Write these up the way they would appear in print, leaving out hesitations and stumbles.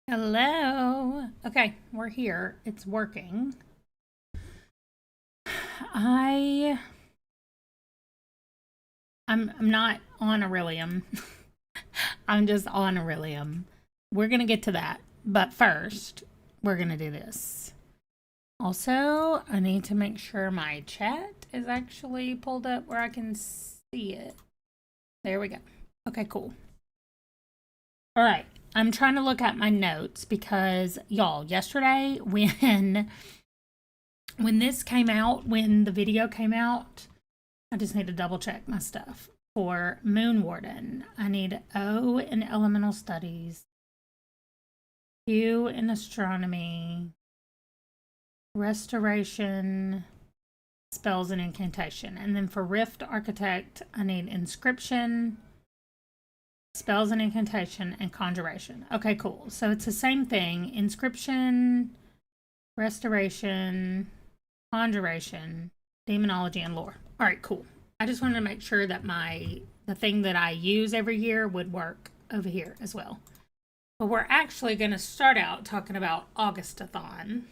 Hello. Okay, we're here. It's working. I I'm not on Aurelium. I'm just on Aurelium. We're going to get to that. But first, we're going to do this. Also, I need to make sure my chat is actually pulled up where I can see it. There we go. Okay, cool. All right. I'm trying to look at my notes because y'all, yesterday when this came out, when the video came out, I just need to double check my stuff. For Moon Warden, I need O in Elemental Studies, Q in Astronomy, Restoration, Spells and Incantation. And then for Rift Architect, I need Inscription, Spells and Incantation, and Conjuration. Okay, cool. So it's the same thing. Inscription, Restoration, Conjuration, Demonology, and Lore. All right, cool. I just wanted to make sure that the thing that I use every year would work over here as well. But we're actually going to start out talking about August-athon.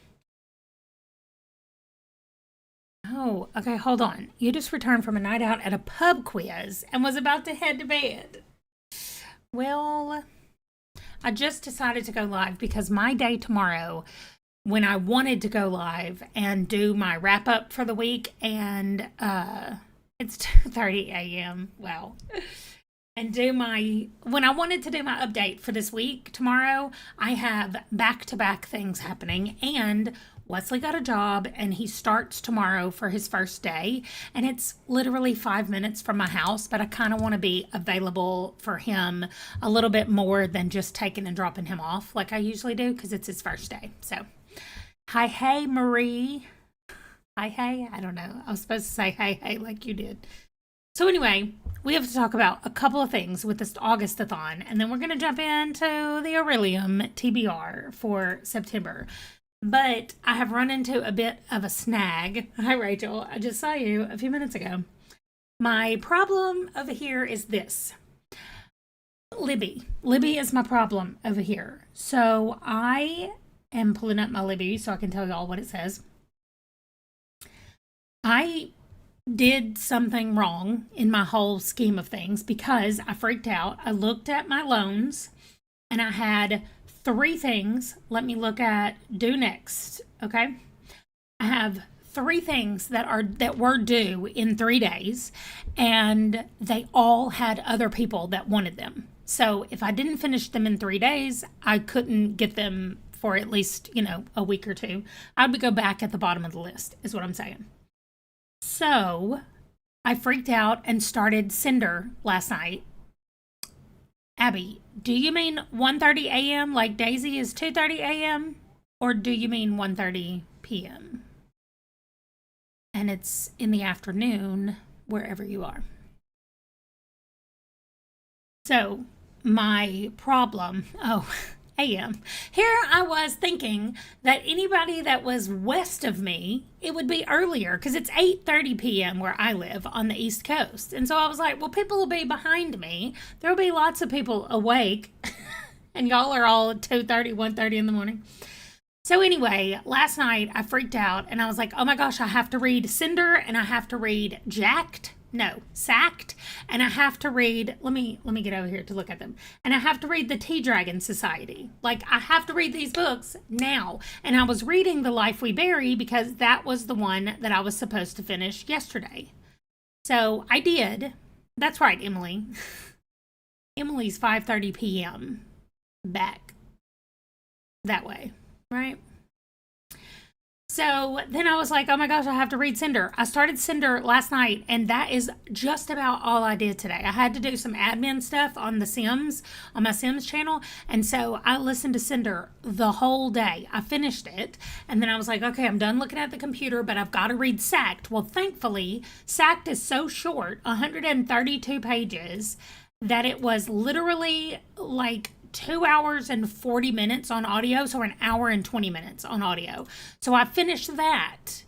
Oh, okay, hold on. You just returned from a night out at a pub quiz and was about to head to bed. Well, I just decided to go live because my day tomorrow, when I wanted to go live and do my wrap up for the week, and it's 2:30 a.m. Wow. And when I wanted to do my update for this week tomorrow, I have back-to-back things happening, and Wesley got a job and he starts tomorrow for his first day, and it's literally 5 minutes from my house, but I kind of want to be available for him a little bit more than just taking and dropping him off like I usually do because it's his first day. So hi, hey, Marie. Hi, hey. I don't know. I was supposed to say hi, hey, like you did. So anyway, we have to talk about a couple of things with this August-athon, and then we're going to jump into the Orillium TBR for September. But I have run into a bit of a snag. Hi, Rachel. I just saw you a few minutes ago. My problem over here is this. Libby. Libby is my problem over here. So I am pulling up my Libby so I can tell y'all what it says. I did something wrong in my whole scheme of things because I freaked out. I looked at my loans and I had three things. Let me look at due next. Okay. I have three things that were due in 3 days, and they all had other people that wanted them. So if I didn't finish them in 3 days, I couldn't get them for at least, a week or two. I would go back at the bottom of the list, is what I'm saying. So I freaked out and started Cinder last night. Abby, do you mean 1:30 a.m. like Daisy is 2:30 a.m.? Or do you mean 1:30 p.m.? And it's in the afternoon wherever you are. So my problem, a.m. Here I was thinking that anybody that was west of me, it would be earlier because it's 8:30 p.m. where I live on the East Coast. And so I was like, well, people will be behind me. There'll be lots of people awake. And y'all are all at 2:30, 1:30 in the morning. So anyway, last night I freaked out and I was like, oh my gosh, I have to read Cinder and I have to read Sacked, and I have to read, let me get over here to look at them. And I have to read the Tea Dragon Society. Like, I have to read these books now. And I was reading The Life We Bury because that was the one that I was supposed to finish yesterday. So I did. That's right, Emily. Emily's 5:30 p.m. back that way, right? So then I was like, oh my gosh, I have to read Cinder. I started Cinder last night, and that is just about all I did today. I had to do some admin stuff on The Sims, on my Sims channel, and so I listened to Cinder the whole day. I finished it, and then I was like, okay, I'm done looking at the computer, but I've got to read Sacked. Well, thankfully, Sacked is so short, 132 pages, that it was literally like 2 hours and 40 minutes on audio, so an hour and 20 minutes on audio. So I finished that.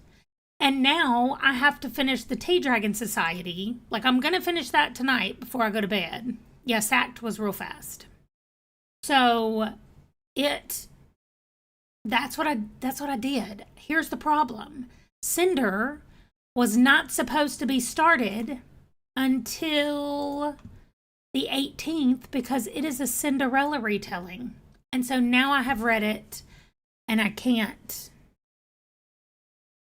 And now I have to finish the Tea Dragon Society. Like, I'm going to finish that tonight before I go to bed. Yeah, Sacked was real fast. So it that's what I did. Here's the problem. Cinder was not supposed to be started until the 18th because it is a Cinderella retelling. And so now I have read it and I can't.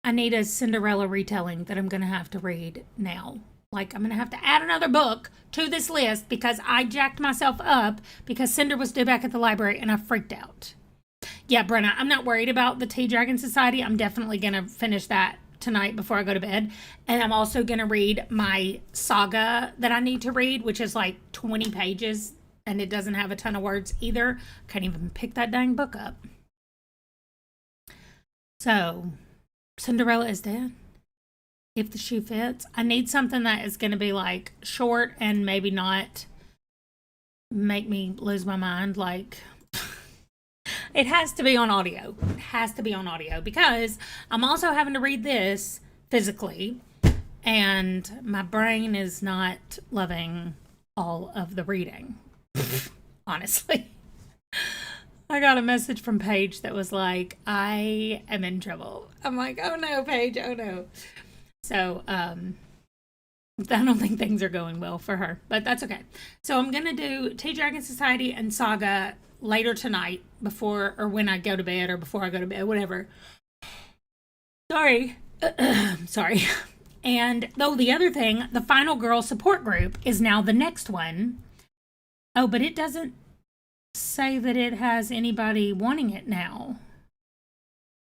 I need a Cinderella retelling that I'm going to have to read now. Like, I'm going to have to add another book to this list because I jacked myself up because Cinder was due back at the library and I freaked out. Yeah, Brenna, I'm not worried about the Tea Dragon Society. I'm definitely going to finish that tonight before I go to bed. And I'm also going to read my saga that I need to read, which is like 20 pages and it doesn't have a ton of words either. Can't even pick that dang book up. So, Cinderella is dead. If the shoe fits. I need something that is going to be like short and maybe not make me lose my mind. Like, it has to be on audio. It has to be on audio because I'm also having to read this physically and my brain is not loving all of the reading. Honestly. I got a message from Paige that was like, I am in trouble. I'm like, oh no, Paige, oh no. So, I don't think things are going well for her, but that's okay. So I'm going to do Tea Dragon Society and Saga later tonight before, or when I go to bed or before I go to bed, whatever. Sorry. Sorry. And though the other thing, the Final Girl support group is now the next one. Oh, but it doesn't say that it has anybody wanting it now.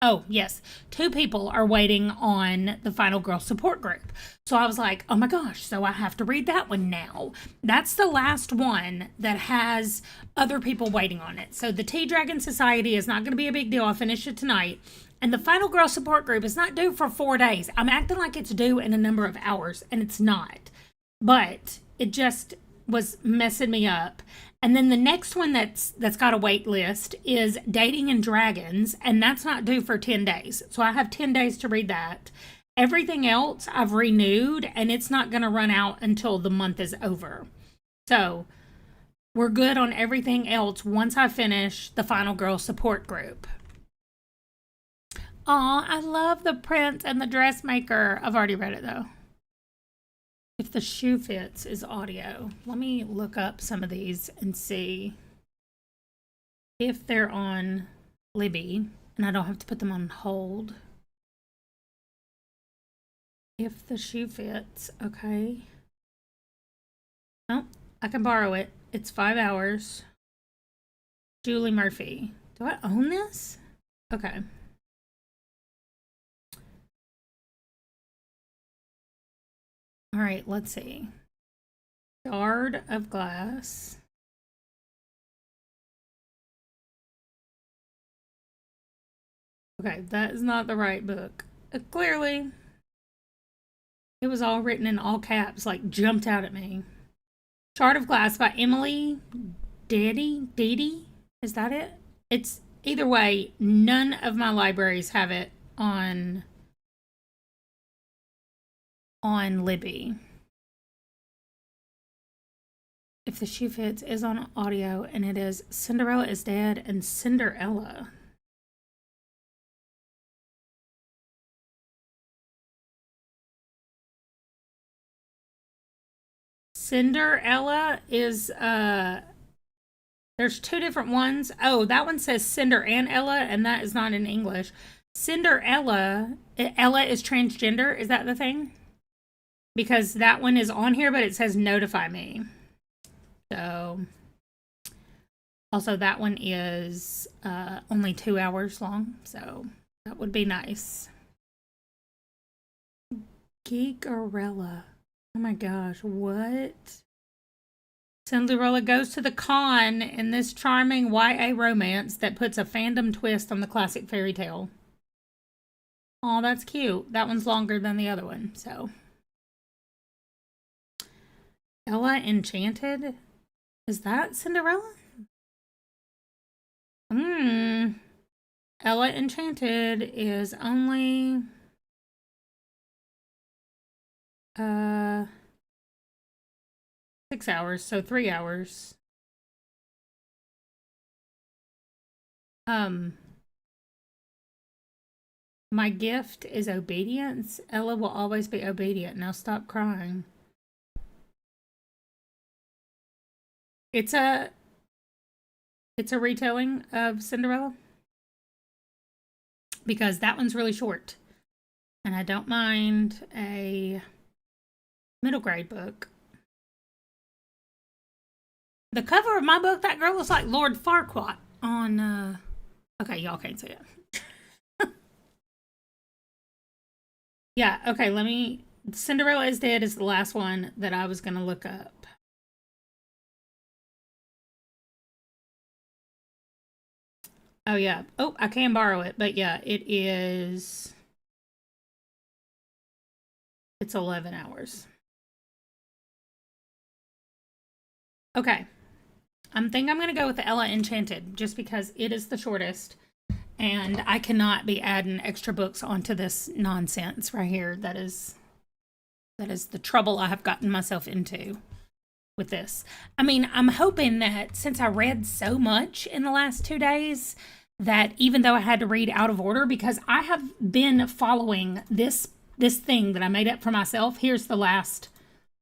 Oh, yes. 2 people are waiting on the Final Girl support group. So I was like, oh my gosh, so I have to read that one now. That's the last one that has other people waiting on it. So the Tea Dragon Society is not going to be a big deal. I'll finish it tonight. And the Final Girl support group is not due for 4 days. I'm acting like it's due in a number of hours, and it's not. But it just was messing me up. And then the next one that's got a wait list is Dating and Dragons, and that's not due for 10 days. So I have 10 days to read that. Everything else I've renewed, and it's not going to run out until the month is over. So we're good on everything else once I finish the Final Girl support group. Aw, I love The Prince and the Dressmaker. I've already read it, though. If the shoe fits is audio. Let me look up some of these and see if they're on Libby and I don't have to put them on hold. If the shoe fits, okay. Oh, I can borrow it. It's 5 hours. Julie Murphy. Do I own this? Okay. All right, let's see. Shard of Glass. Okay, that is not the right book. Clearly, it was all written in all caps, like jumped out at me. Shard of Glass by Emily Dede. Is that it? It's either way, none of my libraries have it on Libby. If the shoe fits is on audio, and it is Cinderella is Dead and Cinderella. Cinderella is there's 2 different ones. Oh, that one says Cinder and Ella, and that is not in English. Cinderella, Ella is transgender. Is that the thing? Because that one is on here, but it says notify me. So, also that one is only 2 hours long, so that would be nice. Geekerella. Oh my gosh, what? Cinderella goes to the con in this charming YA romance that puts a fandom twist on the classic fairy tale. Oh, that's cute. That one's longer than the other one, so. Ella Enchanted? Is that Cinderella? Ella Enchanted is only 6 hours, so 3 hours. Um, my gift is obedience. Ella will always be obedient. Now stop crying. It's a retelling of Cinderella because that one's really short. And I don't mind a middle grade book. The cover of my book, that girl looks like Lord Farquaad on, okay, y'all can't see it. Yeah, okay, Cinderella is Dead is the last one that I was going to look up. Oh, yeah. Oh, I can borrow it, but yeah, it's 11 hours. Okay. I'm going to go with the Ella Enchanted just because it is the shortest and I cannot be adding extra books onto this nonsense right here. That is the trouble I have gotten myself into with this. I mean, I'm hoping that since I read so much in the last 2 days that even though I had to read out of order because I have been following this thing that I made up for myself. Here's the last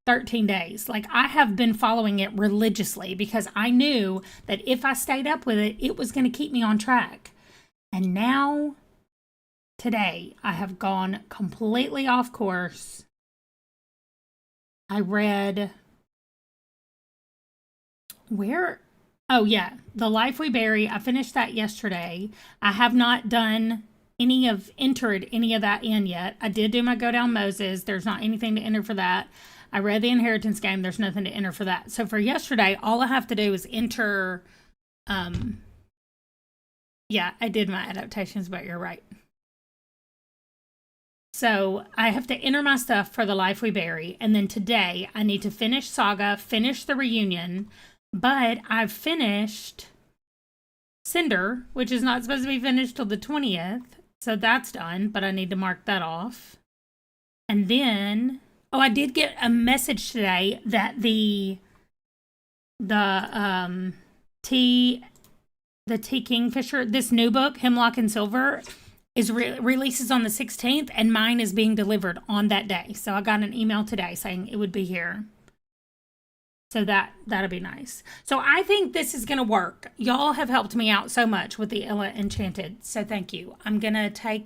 13 days. Like I have been following it religiously because I knew that if I stayed up with it, it was going to keep me on track. And now, today, I have gone completely off course. I read oh yeah, The Life We Bury. I finished that yesterday. I have not entered any of that in yet. I did do my Go Down Moses. There's not anything to enter for that. I read The Inheritance Game. There's nothing to enter for that. So for yesterday, all I have to do is enter, yeah, I did my adaptations, but you're right. So I have to enter my stuff for The Life We Bury. And then today I need to finish Saga, finish the reunion, but I've finished Cinder, which is not supposed to be finished till the 20th. So that's done, but I need to mark that off. And then, oh, I did get a message today that the T Kingfisher, this new book, Hemlock and Silver, is releases on the 16th, and mine is being delivered on that day. So I got an email today saying it would be here. So that'll be nice. So I think this is going to work. Y'all have helped me out so much with the Ella Enchanted. So thank you. I'm going to take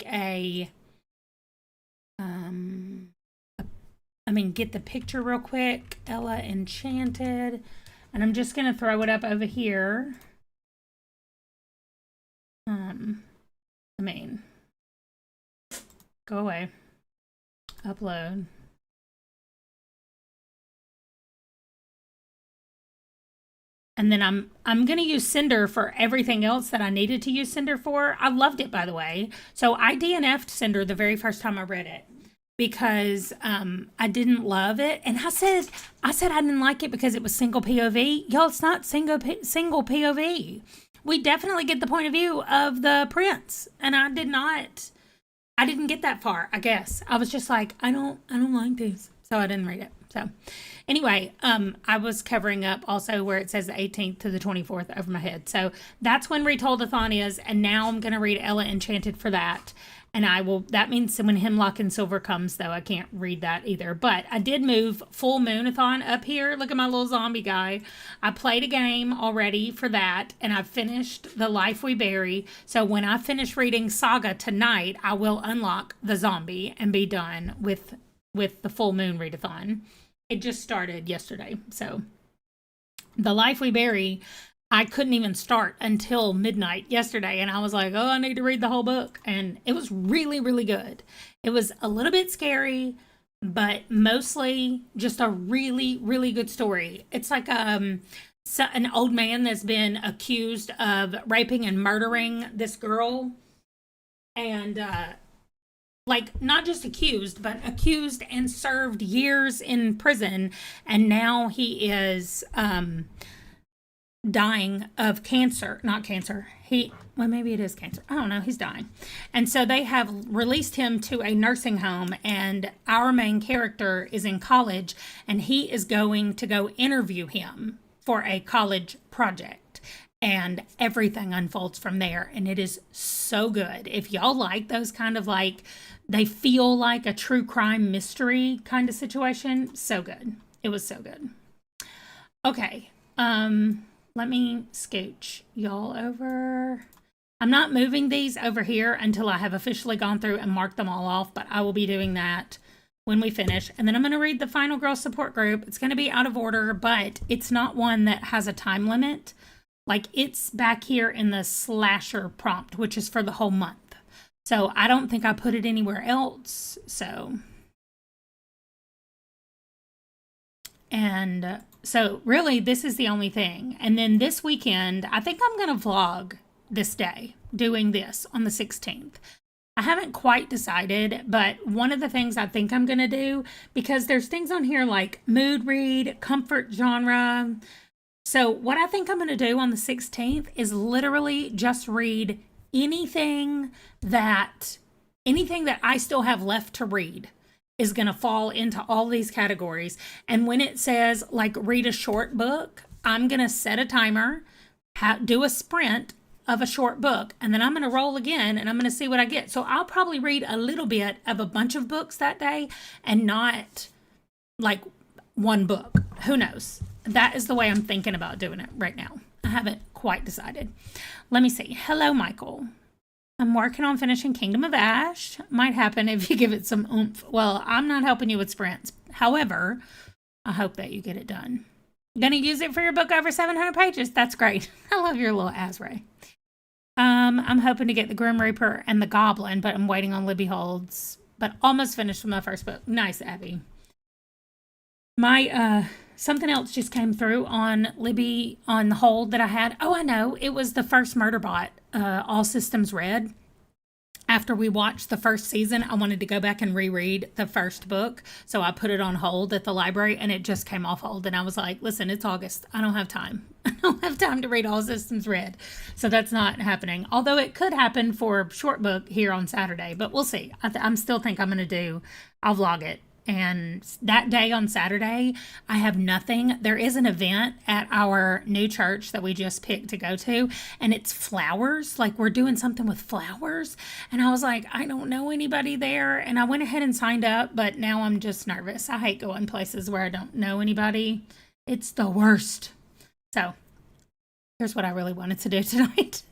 get the picture real quick. Ella Enchanted. And I'm just going to throw it up over here. Go away. Upload. And then I'm going to use Cinder for everything else that I needed to use Cinder for. I loved it, by the way. So I DNF'd Cinder the very first time I read it because I didn't love it. And I said I didn't like it because it was single POV. Y'all, it's not single POV. We definitely get the point of view of the prince. And I didn't get that far, I guess. I was just like, I don't like this. So I didn't read it. So anyway, I was covering up also where it says the 18th to the 24th over my head. So that's when Retold-a-thon is. And now I'm going to read Ella Enchanted for that. And that means when Hemlock and Silver comes, though, I can't read that either. But I did move Full Moon-a-thon up here. Look at my little zombie guy. I played a game already for that, and I finished The Life We Bury. So when I finish reading Saga tonight, I will unlock the zombie and be done with the Full Moon readathon. It just started yesterday. So The Life We Bury, I couldn't even start until midnight yesterday. And I was like, oh, I need to read the whole book. And it was really, really good. It was a little bit scary, but mostly just a really, really good story. It's like an old man that's been accused of raping and murdering this girl. And, not just accused, but accused and served years in prison. And now he is, dying of cancer. Not cancer. Maybe it is cancer. I don't know. He's dying. And so they have released him to a nursing home, and our main character is in college, and he is going to go interview him for a college project. and everything unfolds from there. And it is so good. If y'all like those kind of like, they feel like a true crime mystery kind of situation, so good. It was so good. Okay. Let me scooch y'all over. I'm not moving these over here until I have officially gone through and marked them all off, but I will be doing that when we finish. And then I'm going to read the Final Girl Support Group. It's going to be out of order, but it's not one that has a time limit. Like, it's back here in the slasher prompt, which is for the whole month. So I don't think I put it anywhere else. So really, this is the only thing. And then this weekend, I think I'm going to vlog this day, doing this on the 16th. I haven't quite decided, but one of the things I think I'm going to do, because there's things on here like mood read, comfort genre. So what I think I'm going to do on the 16th is literally just read anything that I still have left to read is going to fall into all these categories. And when it says like read a short book, I'm going to set a timer, do a sprint of a short book, and then I'm going to roll again and I'm going to see what I get. So I'll probably read a little bit of a bunch of books that day and not like one book. Who knows? That is the way I'm thinking about doing it right now. I haven't quite decided. Let me see. Hello, Michael. I'm working on finishing Kingdom of Ash. Might happen if you give it some oomph. Well, I'm not helping you with sprints. However, I hope that you get it done. Gonna use it for your book over 700 pages. That's great. I love your little Azray. I'm hoping to get the Grim Reaper and the Goblin, but I'm waiting on Libby Holds. But almost finished with my first book. Nice, Abby. My, something else just came through on Libby on the hold that I had. Oh, I know. It was the first Murderbot, All Systems Red. After we watched the first season, I wanted to go back and reread the first book. So I put it on hold at the library and it just came off hold. And I was like, listen, it's August. I don't have time. I don't have time to read All Systems Red. So that's not happening. Although it could happen for a short book here on Saturday, but we'll see. I'm still think I'm going to I'll vlog it. And that day on Saturday, I have nothing. There is an event at our new church that we just picked to go to, and it's flowers. Like, we're doing something with flowers. And I was like, I don't know anybody there. And I went ahead and signed up, but now I'm just nervous. I hate going places where I don't know anybody. It's the worst. So here's what I really wanted to do tonight.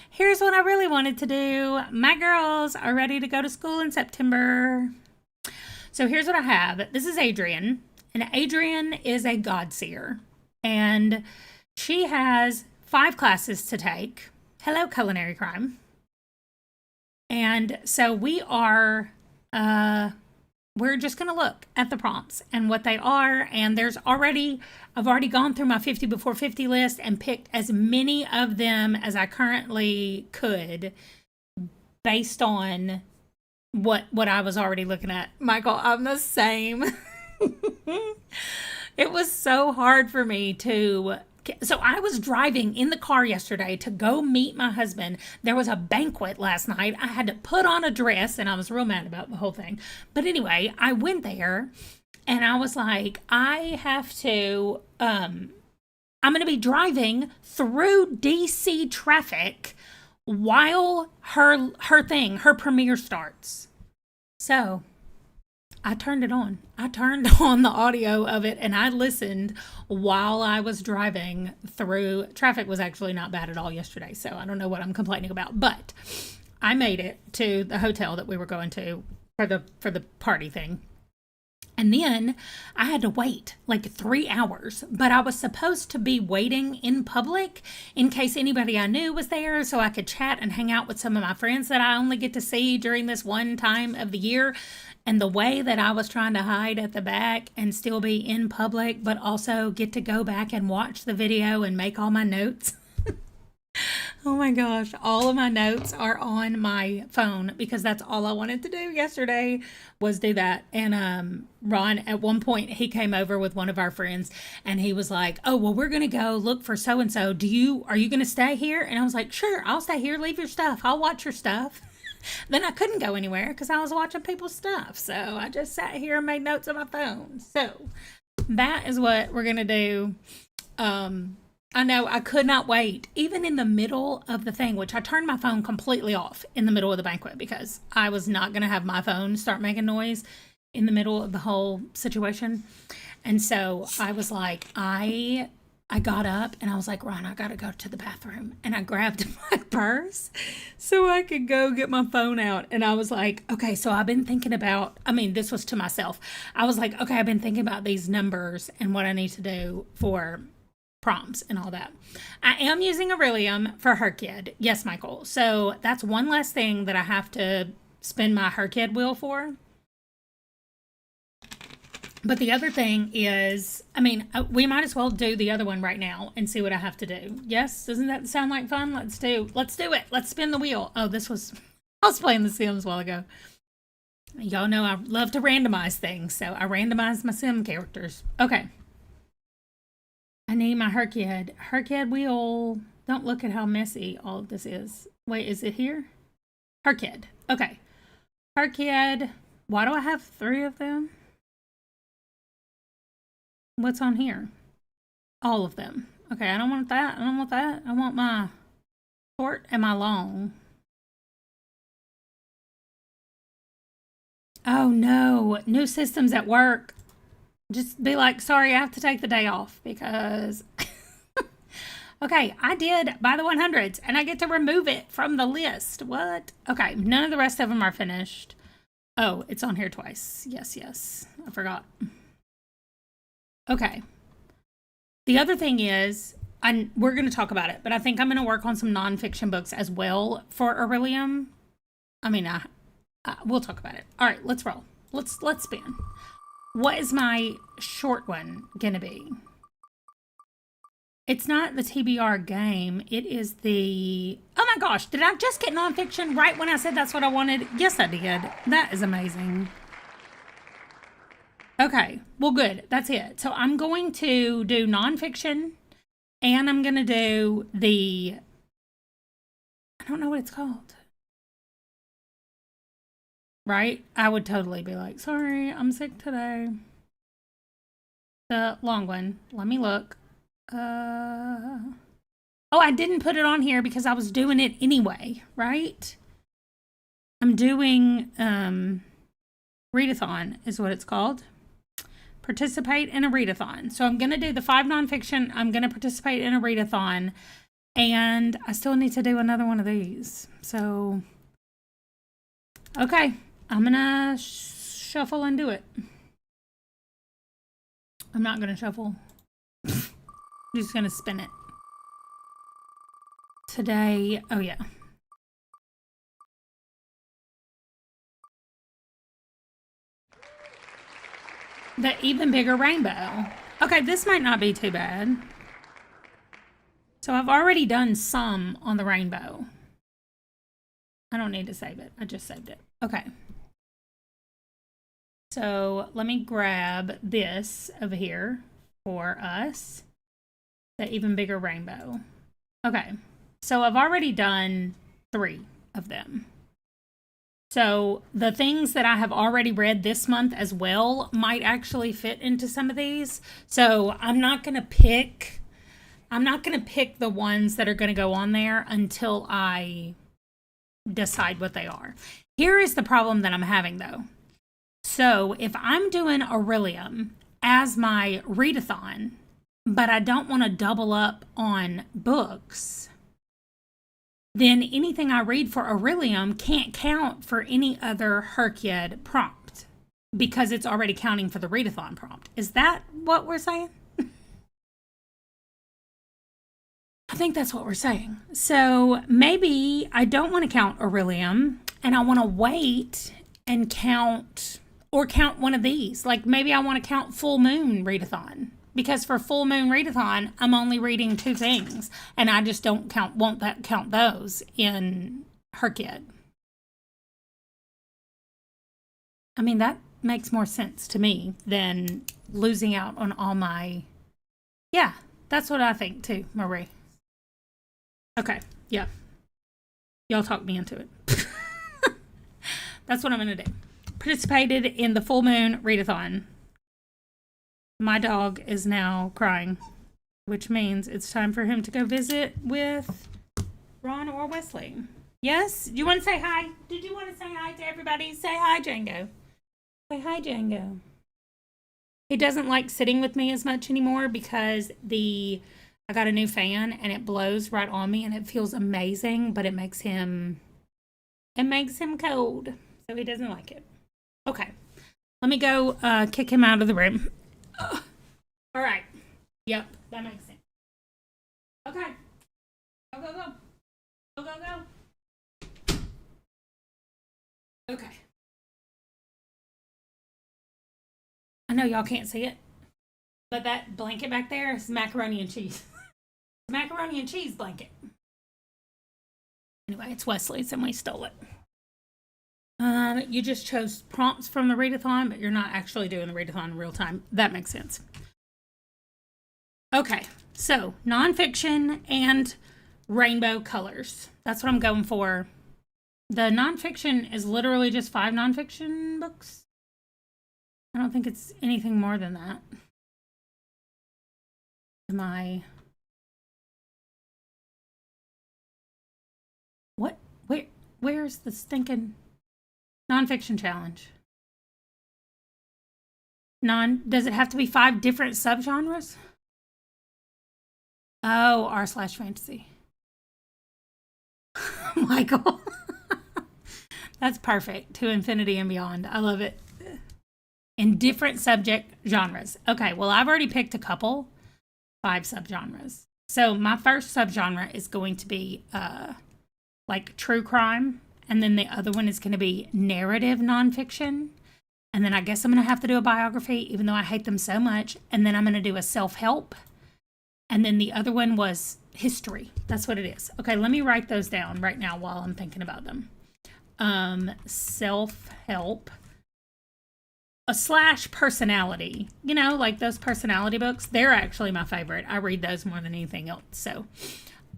Here's what I really wanted to do. My girls are ready to go to school in September. So here's what I have. This is Adrian, and Adrian is a God-seer, and she has 5 classes to take. Hello, Culinary Crime. And so we are, we're just going to look at the prompts and what they are, and I've already gone through my 50 before 50 list and picked as many of them as I currently could based on what I was already looking at. Michael, I'm the same. It was so hard for me so I was driving in the car yesterday to go meet my husband. There was a banquet last night. I had to put on a dress and I was real mad about the whole thing. But anyway, I went there and I was like, I'm going to be driving through DC traffic while her premiere starts. So I turned it on. I turned on the audio of it and I listened while I was driving through. Traffic was actually not bad at all yesterday, so I don't know what I'm complaining about. But I made it to the hotel that we were going to for the party thing. And then I had to wait like 3 hours, but I was supposed to be waiting in public in case anybody I knew was there so I could chat and hang out with some of my friends that I only get to see during this one time of the year. And the way that I was trying to hide at the back and still be in public, but also get to go back and watch the video and make all my notes. Oh my gosh, all of my notes are on my phone because that's all I wanted to do yesterday was do that. And Ron, at one point, he came over with one of our friends and he was like, oh, well, we're going to go look for so-and-so. Are you going to stay here? And I was like, sure, I'll stay here. Leave your stuff. I'll watch your stuff. Then I couldn't go anywhere because I was watching people's stuff. So I just sat here and made notes on my phone. So that is what we're going to do I know, I could not wait. Even in the middle of the thing, which I turned my phone completely off in the middle of the banquet because I was not going to have my phone start making noise in the middle of the whole situation. And so I was like, I got up and I was like, Ron, I got to go to the bathroom. And I grabbed my purse so I could go get my phone out. And I was like, okay, so I've been thinking about, I mean, this was to myself. I was like, okay, I've been thinking about these numbers and what I need to do for prompts and all that. I am using Orillium for her kid. Yes, Michael. So that's one less thing that I have to spend my her kid wheel for. But the other thing is, I mean, we might as well do the other one right now and see what I have to do. Yes? Doesn't that sound like fun? Let's do it. Let's spin the wheel. Oh, I was playing The Sims a while ago. Y'all know I love to randomize things, so I randomized my Sim characters. Okay. I need my her kid wheel. Don't look at how messy all of this is. Wait, is it here? Her kid. Okay. Her kid. Why do I have 3 of them? What's on here? All of them. Okay, I don't want that. I don't want that. I want my short and my long. Oh no, new systems at work. Just be like, sorry, I have to take the day off because... Okay, I did by the 100s and I get to remove it from the list. What? Okay, none of the rest of them are finished. Oh, it's on here twice. Yes. I forgot. Okay. The other thing is, we're going to talk about it, but I think I'm going to work on some nonfiction books as well for Orillium. I mean, we'll talk about it. All right, let's roll. Let's spin. What is my short one going to be? It's not the TBR game. It is the... Oh my gosh, did I just get nonfiction right when I said that's what I wanted? Yes, I did. That is amazing. Okay, well, good. That's it. So I'm going to do nonfiction, and I'm going to do the... I don't know what it's called. Right? I would totally be like, sorry, I'm sick today. The long one. Let me look. Oh, I didn't put it on here because I was doing it anyway, right? I'm doing readathon is what it's called. Participate in a readathon. So I'm going to do the 5 nonfiction. I'm going to participate in a readathon. And I still need to do another one of these. So, okay. I'm going to shuffle and do it. I'm not going to shuffle. I'm just going to spin it. Today, oh yeah. The even bigger rainbow. Okay, this might not be too bad. So I've already done some on the rainbow. I don't need to save it. I just saved it. Okay. So let me grab this over here for us. The even bigger rainbow. Okay. So I've already done 3 of them. So the things that I have already read this month as well might actually fit into some of these. So I'm not going to pick the ones that are going to go on there until I decide what they are. Here is the problem that I'm having though. So if I'm doing Orillium as my readathon, but I don't want to double up on books, then anything I read for Orillium can't count for any other Herkyed prompt because it's already counting for the readathon prompt. Is that what we're saying? I think that's what we're saying. So maybe I don't want to count Orillium and I want to wait and count one of these. Like maybe I want to count Full Moon Readathon. Because for Full Moon Readathon, I'm only reading 2 won't count those in Herkyed. I mean, that makes more sense to me than losing out on all my... Yeah, that's what I think too, Marie. Okay, yeah. Y'all talk me into it. That's what I'm going to do. Participated in the Full Moon Readathon. My dog is now crying. which means it's time for him to go visit with Ron or Wesley. Yes? Do you want to say hi? Did you want to say hi to everybody? Say hi, Django. Say hi, Django. He doesn't like sitting with me as much anymore because I got a new fan and it blows right on me and it feels amazing, but it makes him cold. So he doesn't like it. Okay. Let me go kick him out of the room. Ugh. All right. Yep, that makes sense. Okay. Go, go, go. Go, go, go. Okay. I know y'all can't see it, but that blanket back there is macaroni and cheese. Macaroni and cheese blanket. Anyway, it's Wesley's and we stole it. You just chose prompts from the readathon, but you're not actually doing the readathon in real time. That makes sense. Okay, so nonfiction and rainbow colors. That's what I'm going for. The nonfiction is literally just 5 nonfiction books. I don't think it's anything more than that. What? Where's the stinking nonfiction challenge? Does it have to be 5 different subgenres? Oh, r/fantasy. Michael. That's perfect. To infinity and beyond. I love it. In different subject genres. Okay, well, I've already picked a couple. 5 subgenres. So my first subgenre is going to be like true crime. And then the other one is going to be narrative nonfiction. And then I guess I'm going to have to do a biography, even though I hate them so much. And then I'm going to do a self-help. And then the other one was history. That's what it is. Okay, let me write those down right now while I'm thinking about them. Self-help. / personality. You know, like those personality books. They're actually my favorite. I read those more than anything else. So,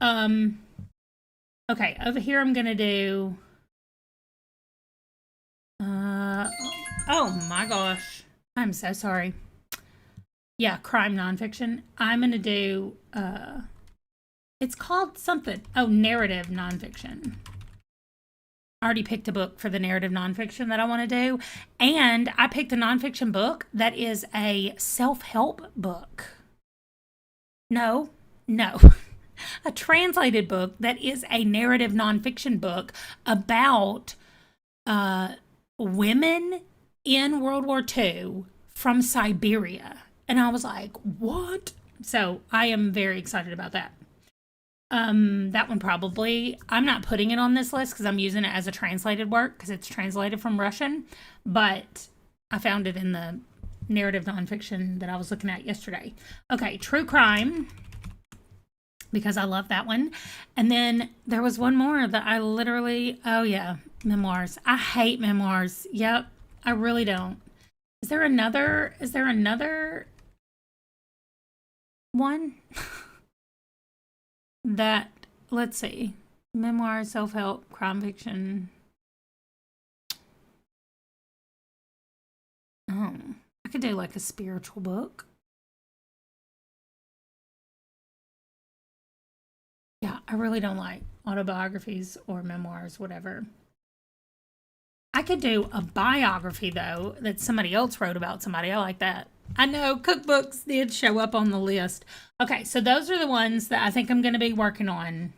okay, over here I'm going to do... oh my gosh. I'm so sorry. Yeah, crime nonfiction. I'm going to do, it's called something. Oh, narrative nonfiction. I already picked a book for the narrative nonfiction that I want to do. And I picked a nonfiction book that is a self-help book. No. A translated book that is a narrative nonfiction book about women in World War II from Siberia. And I was like, what? So I am very excited about that. That one probably, I'm not putting it on this list because I'm using it as a translated work because it's translated from Russian, but I found it in the narrative nonfiction that I was looking at yesterday. Okay, true crime, because I love that one. And then there was one more that I literally, oh yeah, memoirs. I hate memoirs. Yep, I really don't. Is there another one? That, let's see, memoir, self-help, crime fiction. Oh, I could do like a spiritual book. Yeah, I really don't like autobiographies or memoirs, whatever. I could do a biography, though, that somebody else wrote about somebody. I like that. I know cookbooks did show up on the list. Okay, so those are the ones that I think I'm going to be working on.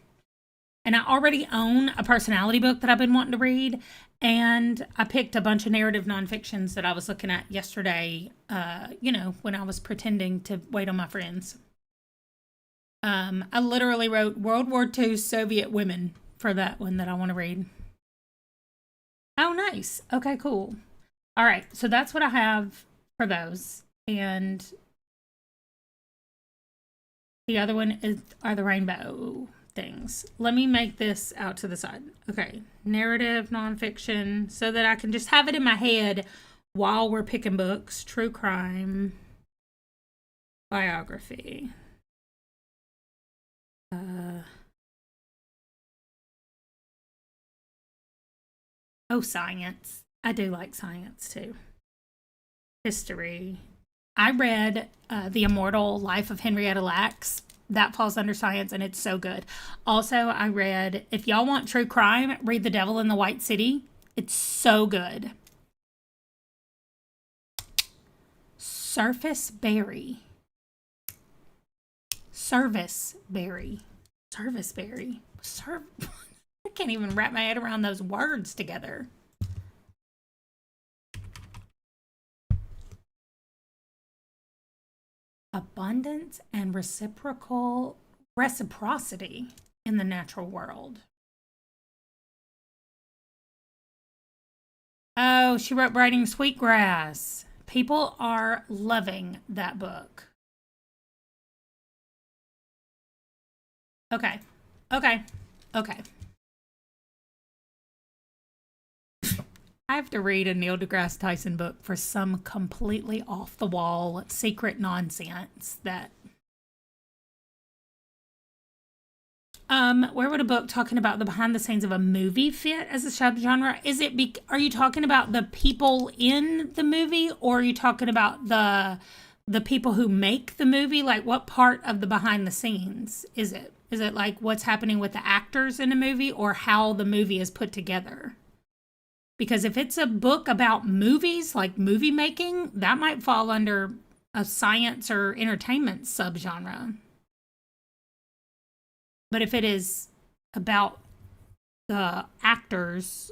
And I already own a personality book that I've been wanting to read. And I picked a bunch of narrative nonfictions that I was looking at yesterday, when I was pretending to wait on my friends. I literally wrote World War II Soviet women for that one that I want to read. Oh, nice. Okay, cool. All right, so that's what I have for those. And the other one are the rainbow things. Let me make this out to the side. Okay, narrative nonfiction, so that I can just have it in my head while we're picking books. True crime, biography. Science. I do like science too. History. I read The Immortal Life of Henrietta Lacks. That falls under science, and it's so good. Also, I read, if y'all want true crime, read The Devil in the White City. It's so good. Surface Berry. Service Berry. Service Berry. I can't even wrap my head around those words together. Abundance and reciprocity in the natural world. Oh, she wrote Writing Sweetgrass. People are loving that book. Okay. Okay. I have to read a Neil deGrasse Tyson book for some completely off the wall secret nonsense that where would a book talking about the behind the scenes of a movie fit as a subgenre? Are you talking about the people in the movie, or are you talking about the people who make the movie? Like, what part of the behind the scenes is it? Is it like what's happening with the actors in a movie, or how the movie is put together? Because if it's a book about movies, like movie making, that might fall under a science or entertainment subgenre. But if it is about the actors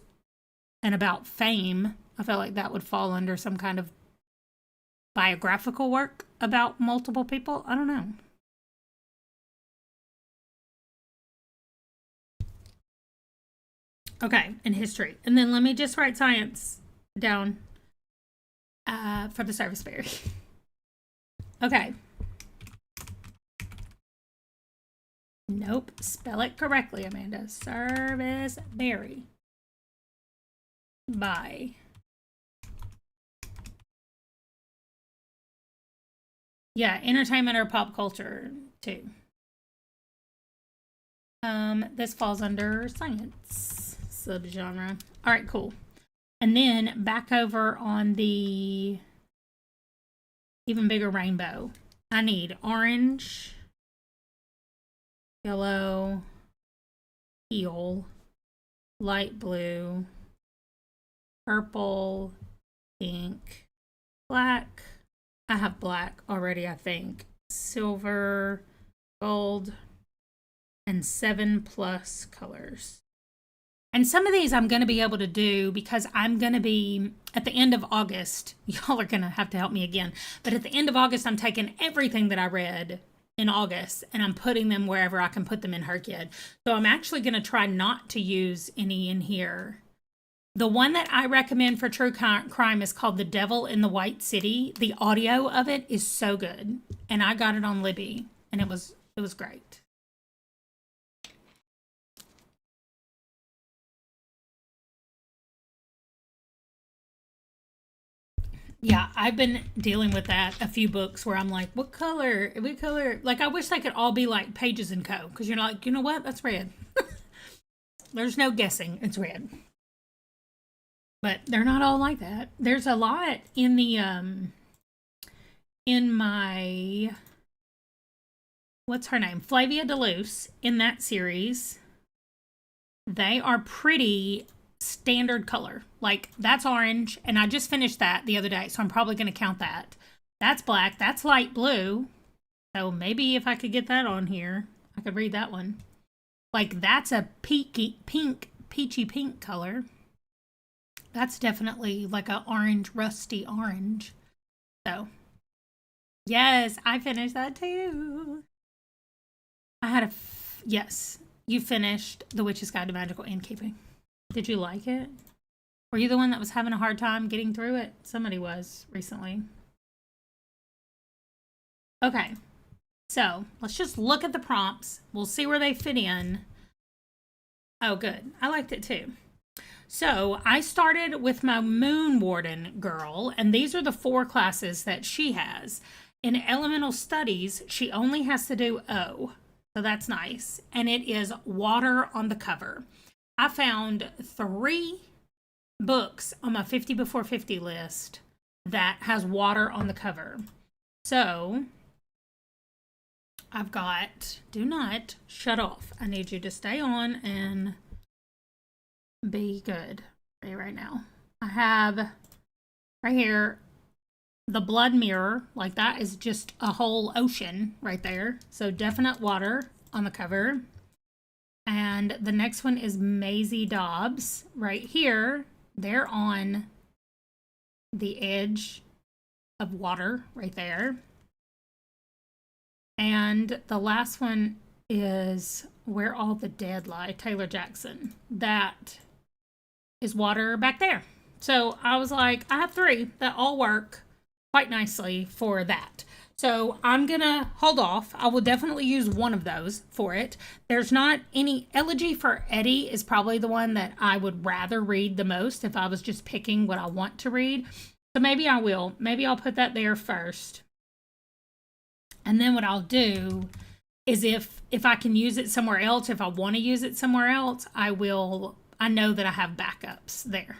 and about fame, I feel like that would fall under some kind of biographical work about multiple people. I don't know. Okay, in history. And then let me just write science down for the service berry. Okay. Nope. Spell it correctly, Amanda. Service berry. By. Yeah, entertainment or pop culture too. This falls under science subgenre. All right, cool. And then back over on the even bigger rainbow, I need orange, yellow, teal, light blue, purple, pink, black. I have black already, I think. Silver, gold, and 7+ colors. And some of these I'm going to be able to do because I'm going to be at the end of August. Y'all are going to have to help me again. But at the end of August, I'm taking everything that I read in August and I'm putting them wherever I can put them in Her Kid. So I'm actually going to try not to use any in here. The one that I recommend for true crime is called The Devil in the White City. The audio of it is so good. And I got it on Libby and it was great. Yeah, I've been dealing with that a few books where I'm like, what color? Like, I wish they could all be like Pages and Co. Because you're like, you know what? That's red. There's no guessing. It's red. But they're not all like that. There's a lot in the, in my, what's her name? Flavia DeLuce in that series. They are pretty standard color. Like, that's orange, and I just finished that the other day, so I'm probably going to count that. That's black. That's light blue. So maybe if I could get that on here, I could read that one. Like, that's a peachy pink color. That's definitely like an orange, rusty orange. So, yes, I finished that too. I had yes, you finished The Witch's Guide to Magical Innkeeping. Did you like it? Were you the one that was having a hard time getting through it? Somebody was recently. Okay, so let's just look at the prompts. We'll see where they fit in. Oh, good. I liked it too. So I started with my Moon Warden girl, and these are the 4 classes that she has. In Elemental Studies, she only has to do O, so that's nice. And it is water on the cover. I found 3 books on my 50 before 50 list that has water on the cover. So I've got, do not shut off. I need you to stay on and be good right now. I have right here the blood mirror. Like, that is just a whole ocean right there. So definite water on the cover. And the next one is Maisie Dobbs right here. They're on the edge of water right there. And the last one is Where All the Dead Lie, Taylor Jackson. That is water back there. So I was like, I have 3 that all work quite nicely for that. So I'm going to hold off. I will definitely use one of those for it. There's not any. Elegy for Eddie is probably the one that I would rather read the most if I was just picking what I want to read. So maybe I will. Maybe I'll put that there first. And then what I'll do is if I can use it somewhere else, if I want to use it somewhere else, I will. I know that I have backups there.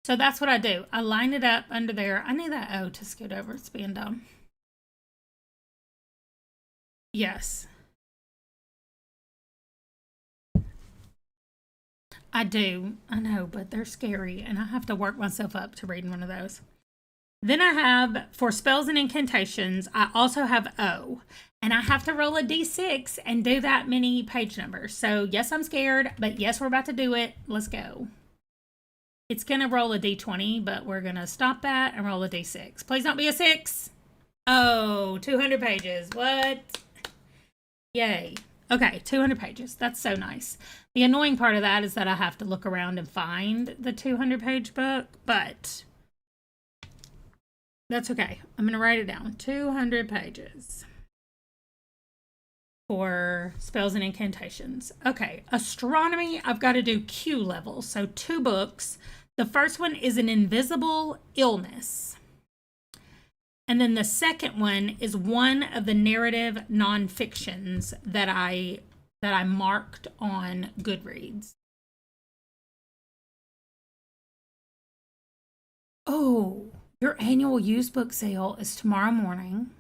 So that's what I do. I line it up under there. I need that O to scoot over. It's being dumb. Yes. I do. I know, but they're scary, and I have to work myself up to reading one of those. Then I have, for spells and incantations, I also have O. And I have to roll a d6 and do that many page numbers. So, yes, I'm scared, but yes, we're about to do it. Let's go. It's going to roll a d20, but we're going to stop that and roll a d6. Please don't be a 6. Oh, 200 pages. What? Yay. Okay, 200 pages. That's so nice. The annoying part of that is that I have to look around and find the 200-page book, but that's okay. I'm going to write it down. 200 pages for spells and incantations. Okay, astronomy, I've got to do Q level. So 2 books. The first one is An Invisible Illness. And then the second one is one of the narrative nonfictions that I marked on Goodreads. Oh, your annual used book sale is tomorrow morning.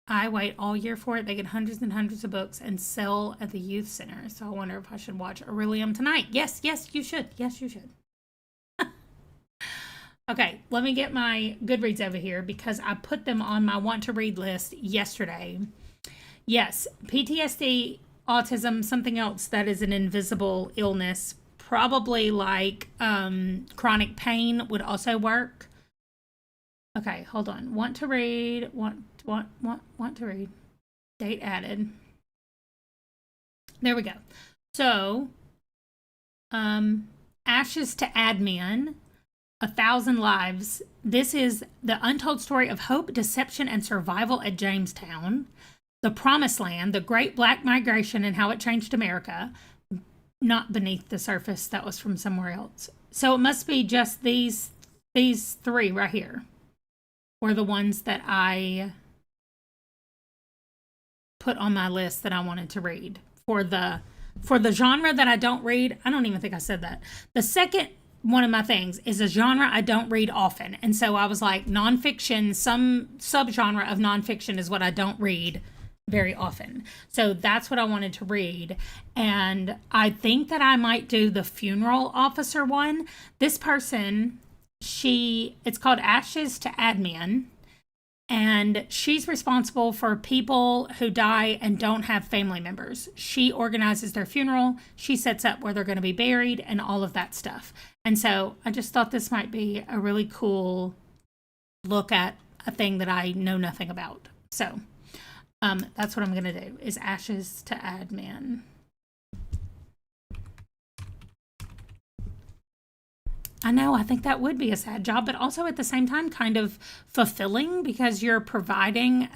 I wait all year for it. They get hundreds and hundreds of books and sell at the youth center. So I wonder if I should watch Orillium tonight. Yes, you should. Yes, you should. Okay, let me get my Goodreads over here because I put them on my want to read list yesterday. Yes, PTSD, autism, something else that is an invisible illness, probably like chronic pain would also work. Okay, hold on. Want to read, want to read. Date added. There we go. So, Ashes to Admin. 1,000 Lives. This is the untold story of hope, deception, and survival at Jamestown. The Promised Land, the Great Black Migration and how it changed America. Not Beneath the Surface. That was from somewhere else. So it must be just these 3 right here were the ones that I put on my list that I wanted to read. For the genre that I don't read, I don't even think I said that. The second one of my things is a genre I don't read often. And so I was like, nonfiction, some subgenre of nonfiction is what I don't read very often. So that's what I wanted to read. And I think that I might do the funeral officer one. This person, it's called Ashes to Admin. And she's responsible for people who die and don't have family members. She organizes their funeral. She sets up where they're going to be buried and all of that stuff. And so I just thought this might be a really cool look at a thing that I know nothing about. So that's what I'm going to do, is Ashes to Admin. I know, I think that would be a sad job, but also at the same time kind of fulfilling because you're providing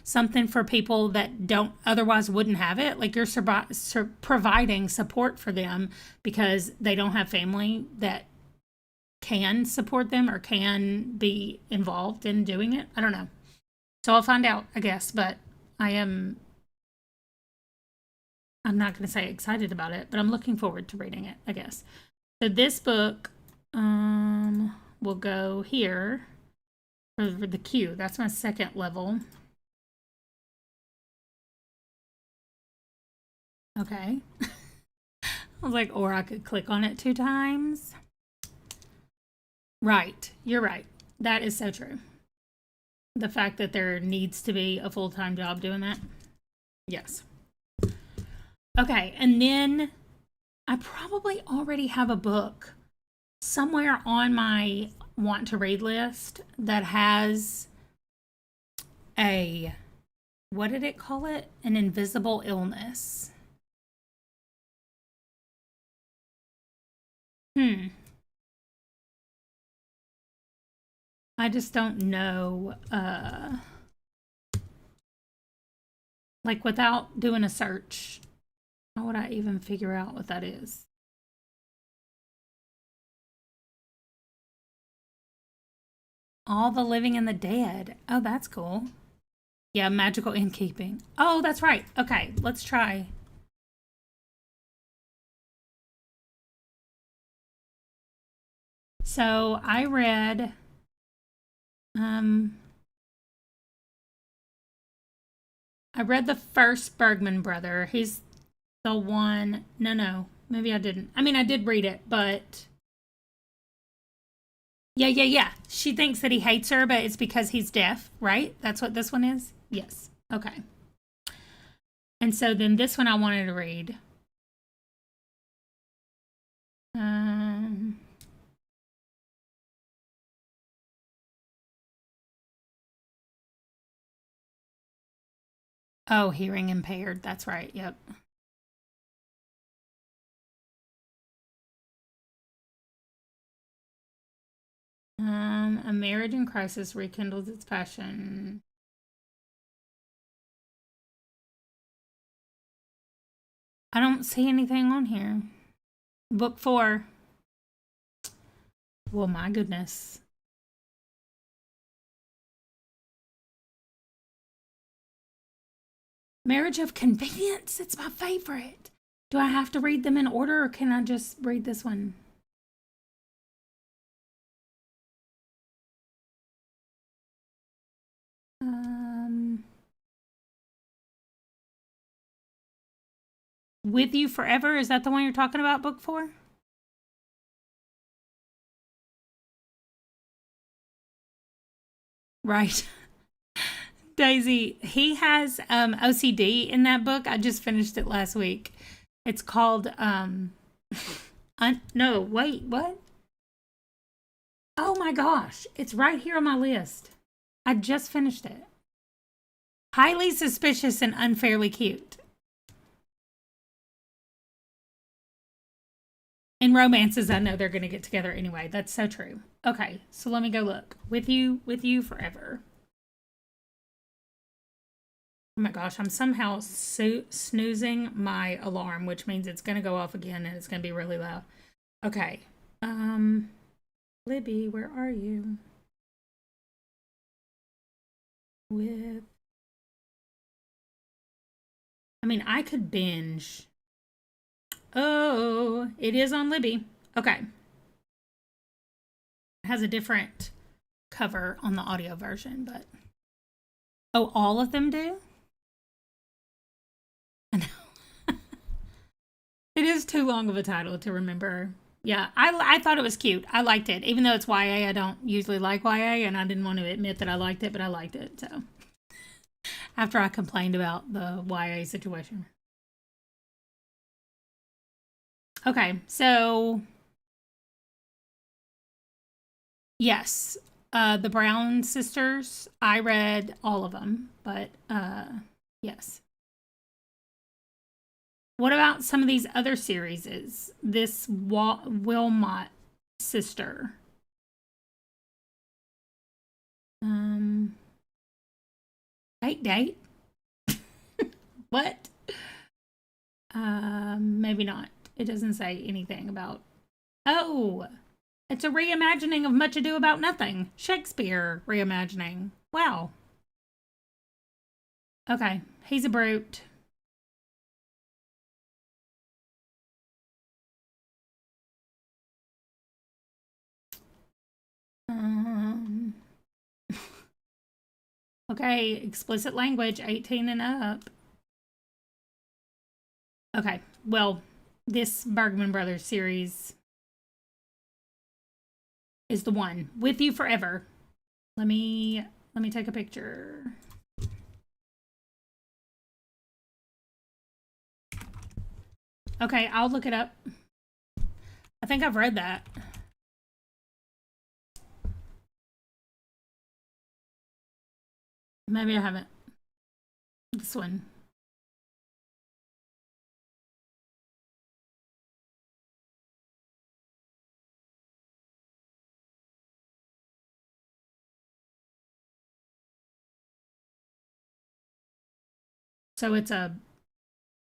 something for people that don't otherwise wouldn't have it. Like you're providing support for them because they don't have family that can support them or can be involved in doing it. I don't know. So I'll find out, I guess, but I'm not going to say excited about it, but I'm looking forward to reading it, I guess. So this book will go here. for the Q. That's my second level. Okay. I was like, or I could click on it 2 times. Right. You're right. That is so true. The fact that there needs to be a full-time job doing that. Yes. Okay. And then I probably already have a book somewhere on my want to read list that has a, what did it call it? An invisible illness. I just don't know, like without doing a search, how would I even figure out what that is? All the Living and the Dead. Oh, that's cool. Yeah, magical innkeeping. Oh, that's right. Okay, let's try. So I read, I read the first Bergman brother. He's the one. No, maybe I didn't. I mean, I did read it, but yeah. She thinks that he hates her, but it's because he's deaf, right? That's what this one is? Yes. Okay. And so then this one I wanted to read. Oh, hearing impaired. That's right. Yep. A marriage in crisis rekindles its passion. I don't see anything on here. Book 4. Well, my goodness. Marriage of Convenience. It's my favorite. Do I have to read them in order or can I just read this one? With You Forever. Is that the one you're talking about, book 4? Right. Daisy, he has OCD in that book. I just finished it last week. It's called no, wait, what? Oh my gosh, it's right here on my list. I just finished it. Highly Suspicious and Unfairly Cute. In romances, I know they're going to get together anyway. That's so true. Okay, so let me go look. With You Forever. Oh my gosh, I'm somehow snoozing my alarm, which means it's going to go off again and it's going to be really loud. Okay. Libby, where are you? I mean, I could binge. Oh, it is on Libby. Okay. It has a different cover on the audio version, but. Oh, all of them do? I know. It is too long of a title to remember. Yeah, I thought it was cute. I liked it. Even though it's YA, I don't usually like YA, and I didn't want to admit that I liked it, but I liked it. So after I complained about the YA situation. Okay, so yes, the Brown sisters. I read all of them, but yes. What about some of these other series? This Wilmot sister. Date. What? Maybe not. It doesn't say anything about. Oh, it's a reimagining of Much Ado About Nothing. Shakespeare reimagining. Wow. Okay, he's a brute. Okay, explicit language, 18 and up. Okay, well, this Bergman Brothers series is the one. With You Forever. Let me take a picture. Okay, I'll look it up. I think I've read that. Maybe I haven't. This one. So it's a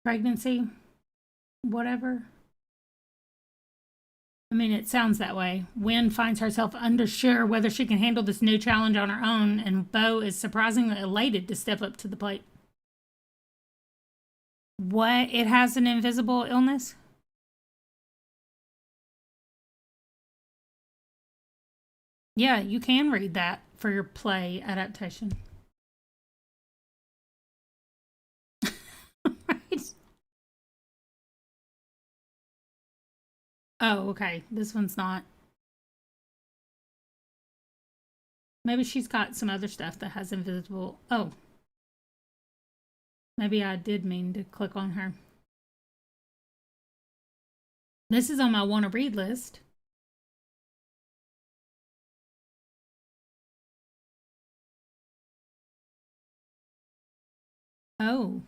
pregnancy, whatever. I mean, it sounds that way. Wynn finds herself unsure whether she can handle this new challenge on her own, and Bo is surprisingly elated to step up to the plate. What? It has an invisible illness? Yeah, you can read that for your play adaptation. Right? Oh, okay. This one's not. Maybe she's got some other stuff that has invisible. Oh. Maybe I did mean to click on her. This is on my want to read list. Oh.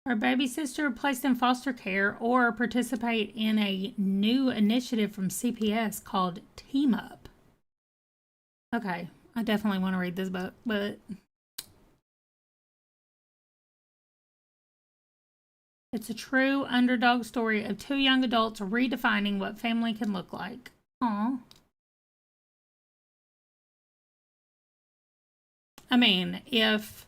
Her baby sister placed in foster care or participate in a new initiative from CPS called Team Up. Okay, I definitely want to read this book, but it's a true underdog story of two young adults redefining what family can look like. Aw. I mean, if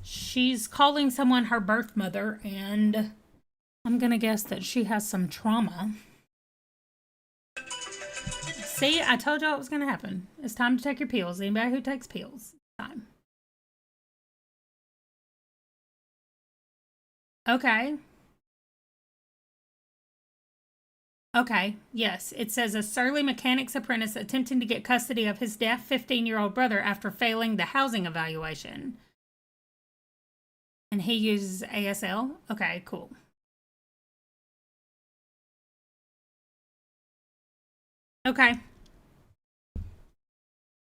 she's calling someone her birth mother, and I'm going to guess that she has some trauma. See, I told y'all it was going to happen. It's time to take your pills. Anybody who takes pills, time. Okay. Okay, yes. It says a surly mechanic's apprentice attempting to get custody of his deaf 15-year-old brother after failing the housing evaluation. And he uses ASL? Okay, cool. Okay.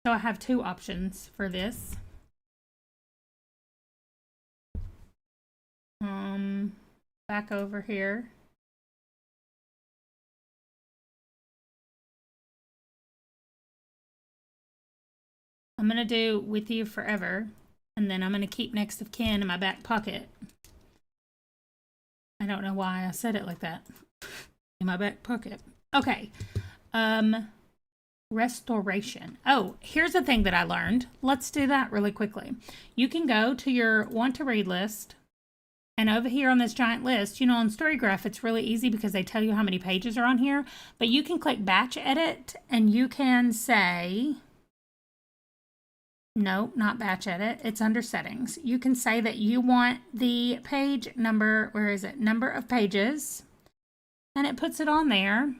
So I have two options for this. Back over here. I'm going to do With You Forever, and then I'm going to keep Next of Kin in my back pocket. I don't know why I said it like that. In my back pocket. Okay. Restoration. Oh, here's a thing that I learned. Let's do that really quickly. You can go to your want to read list, and over here on this giant list, you know, on Storygraph, it's really easy because they tell you how many pages are on here, but you can click batch edit and you can say, no, not batch edit. It's under settings. You can say that you want the page number, where is it? Number of pages, and it puts it on there.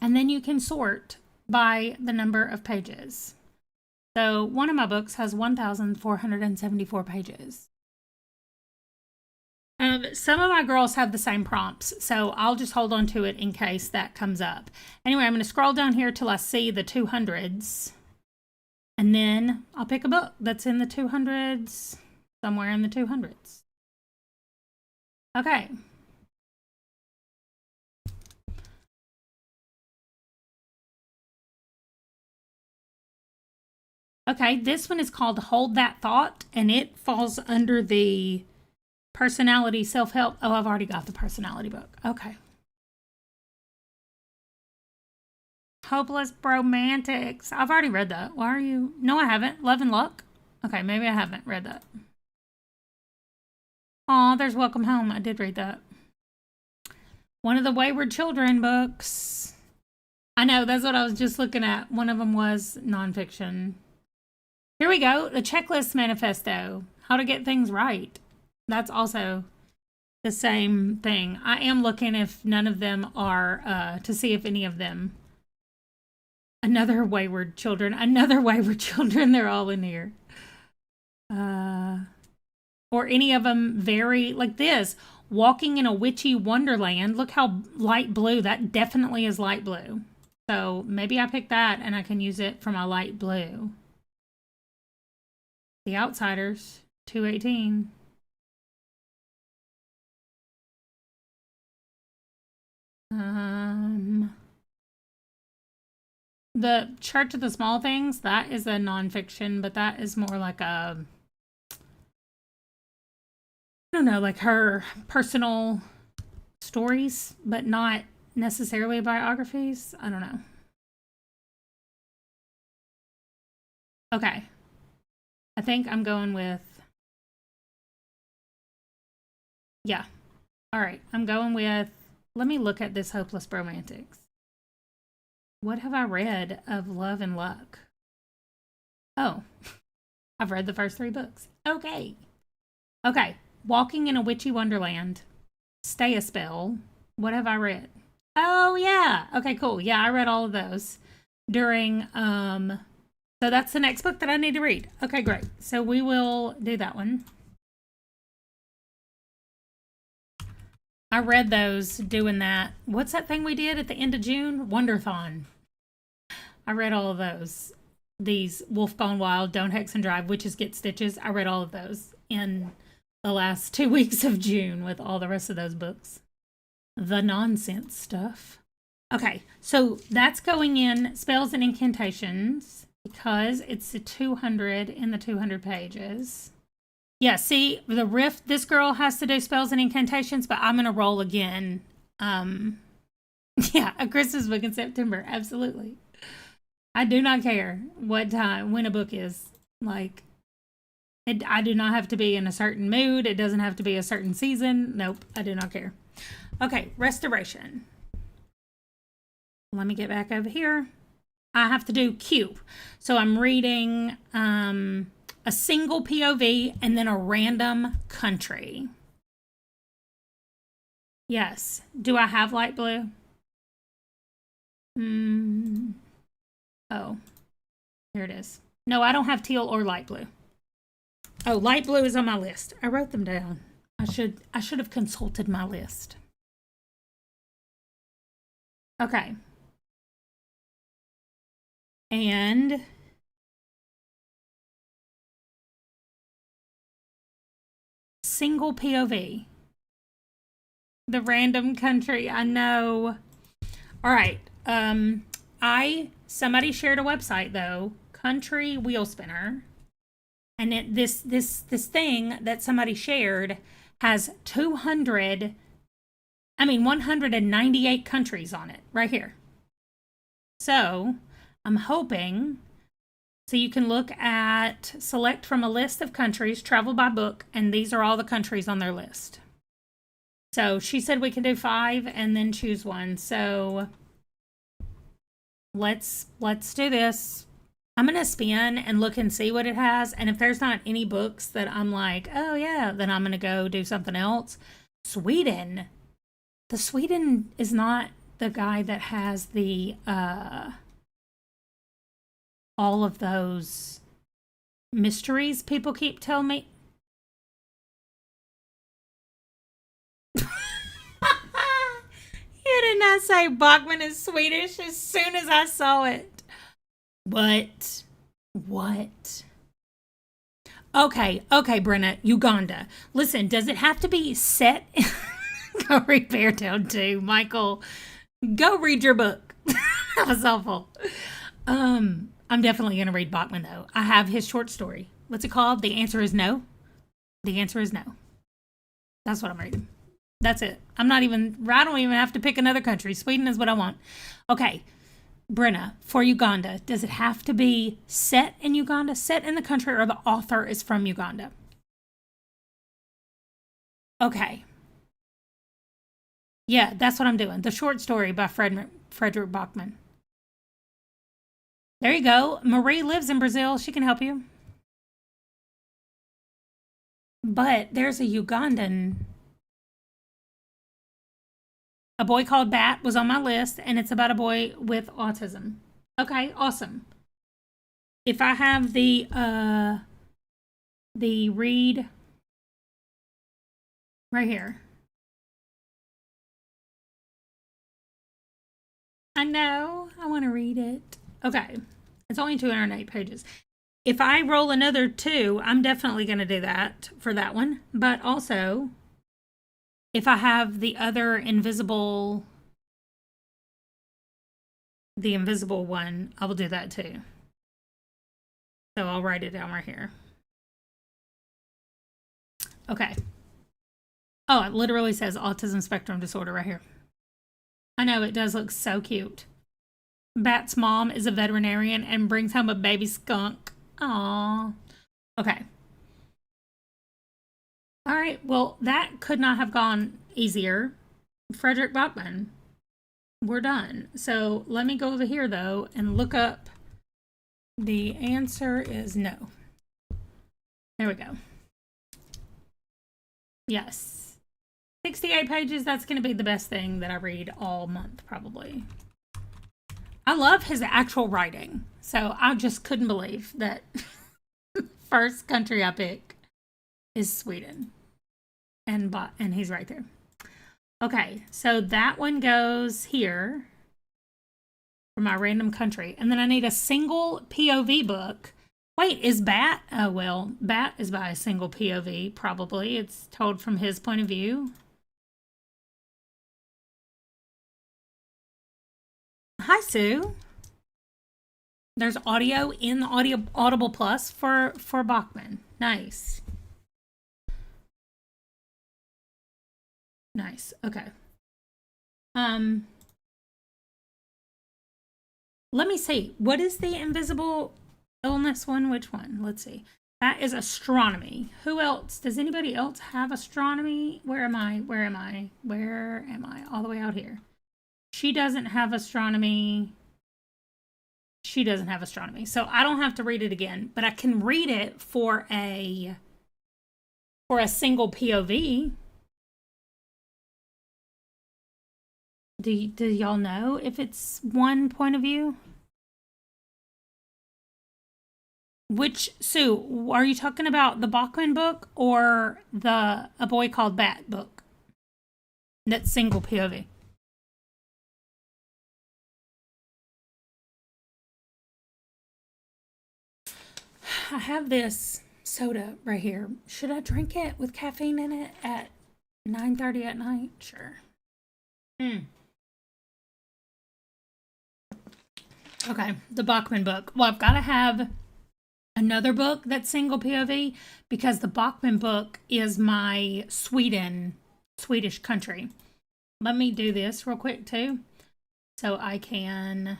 And then you can sort by the number of pages. So one of my books has 1,474 pages. Some of my girls have the same prompts, so I'll just hold on to it in case that comes up. Anyway, I'm going to scroll down here till I see the 200s, and then I'll pick a book that's in the 200s, somewhere in the 200s. Okay. Okay, this one is called Hold That Thought, and it falls under the personality self-help. Oh, I've already got the personality book. Okay. Hopeless Romantics. I've already read that. Why are you? No, I haven't. Love and Luck. Okay, maybe I haven't read that. Aw, there's Welcome Home. I did read that. One of the Wayward Children books. I know, that's what I was just looking at. One of them was nonfiction. Here we go. The checklist manifesto. How to get things right. That's also the same thing. I am looking if none of them are, to see if any of them. Another wayward children. They're all in here. Or any of them very, like this. Walking in a witchy wonderland. Look how light blue. That definitely is light blue. So maybe I pick that and I can use it for my light blue. The Outsiders, 218. The Church of the Small Things, that is a nonfiction, but that is more like a, I don't know, like her personal stories, but not necessarily biographies. I don't know. Okay. I think I'm going with, yeah. All right. I'm going with, let me look at this Hopeless Romantics. What have I read of Love and Luck? Oh, I've read the first 3 books. Okay. Okay. Walking in a Witchy Wonderland. Stay a Spell. What have I read? Oh, yeah. Okay, cool. Yeah, I read all of those during, so that's the next book that I need to read. Okay, great. So we will do that one. I read those doing that. What's that thing we did at the end of June? Wonderthon. I read all of those. These Wolf Gone Wild, Don't Hex and Drive, Witches Get Stitches. I read all of those in the last 2 weeks of June with all the rest of those books. The nonsense stuff. Okay, so that's going in Spells and Incantations because it's the 200 in the 200 pages. Yeah, see, the rift, this girl has to do spells and incantations, but I'm going to roll again. Yeah, a Christmas book in September. Absolutely. I do not care what time, when a book is. Like, I do not have to be in a certain mood. It doesn't have to be a certain season. Nope, I do not care. Okay, Restoration. Let me get back over here. I have to do Q. So I'm reading, a single POV and then a random country. Yes. Do I have light blue? Oh, here it is. No, I don't have teal or light blue. Oh, light blue is on my list. I wrote them down. I should have consulted my list. Okay. And single POV. The random country. I know. All right. Somebody shared a website though, Country Wheel Spinner, and this thing that somebody shared has 198 countries on it right here. So I'm hoping. So you can look at, select from a list of countries, travel by book, and these are all the countries on their list. So she said we can do 5 and then choose one. So let's do this. I'm going to spin and look and see what it has. And if there's not any books that I'm like, oh yeah, then I'm going to go do something else. Sweden. The Sweden is not the guy that has the, all of those mysteries people keep telling me. You did not say Bachman is Swedish as soon as I saw it. What? Okay, Brenna, Uganda. Listen, does it have to be set? Go read Beartown 2, Michael. Go read your book. That was awful. I'm definitely going to read Bachman, though. I have his short story. What's it called? The Answer is No? The Answer is No. That's what I'm reading. That's it. I don't even have to pick another country. Sweden is what I want. Okay. Brenna, for Uganda, does it have to be set in Uganda, set in the country, or the author is from Uganda? Okay. Yeah, that's what I'm doing. The short story by Frederick Bachman. There you go. Marie lives in Brazil. She can help you. But there's a Ugandan. A Boy Called Bat was on my list, and it's about a boy with autism. Okay, awesome. If I have the read right here. I know. I want to read it. Okay. It's only 208 pages. If I roll another 2, I'm definitely going to do that for that one. But also, if I have the other invisible one, I will do that too. So I'll write it down right here. Okay. Oh, it literally says autism spectrum disorder right here. I know, it does look so cute. Bat's mom is a veterinarian and brings home a baby skunk. Aww. Okay. All right. Well, that could not have gone easier. Frederick Bachman. We're done. So let me go over here, though, and look up. The answer is no. There we go. Yes. 68 pages. That's going to be the best thing that I read all month, probably. I love his actual writing. So I just couldn't believe that first country I pick is Sweden. And he's right there. Okay, so that one goes here for my random country. And then I need a single POV book. Wait, is Bat? Oh, well, Bat is by a single POV, probably. It's told from his point of view. Hi, Sue. There's audio in the Audible Plus for Bachman. Nice. Nice. Okay. Let me see. What is the invisible illness one? Which one? Let's see. That is astronomy. Who else? Does anybody else have astronomy? Where am I? Where am I? Where am I? All the way out here. She doesn't have astronomy. She doesn't have astronomy. So I don't have to read it again, but I can read it for a single POV. Do y'all know if it's one point of view? Which, Sue, are you talking about the Bachman book or the A Boy Called Bat book? That's single POV. I have this soda right here. Should I drink it with caffeine in it at 9:30 at night? Sure. Okay, the Bachman book. Well, I've got to have another book that's single POV because the Bachman book is my Swedish country. Let me do this real quick too, so I can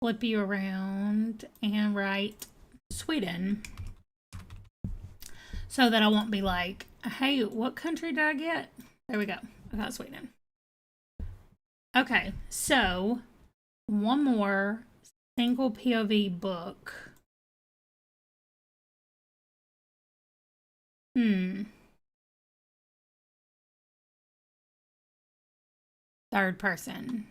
flip you around and write Sweden so that I won't be like, hey, what country did I get? There we go. I got Sweden. Okay, so one more single POV book. Third person.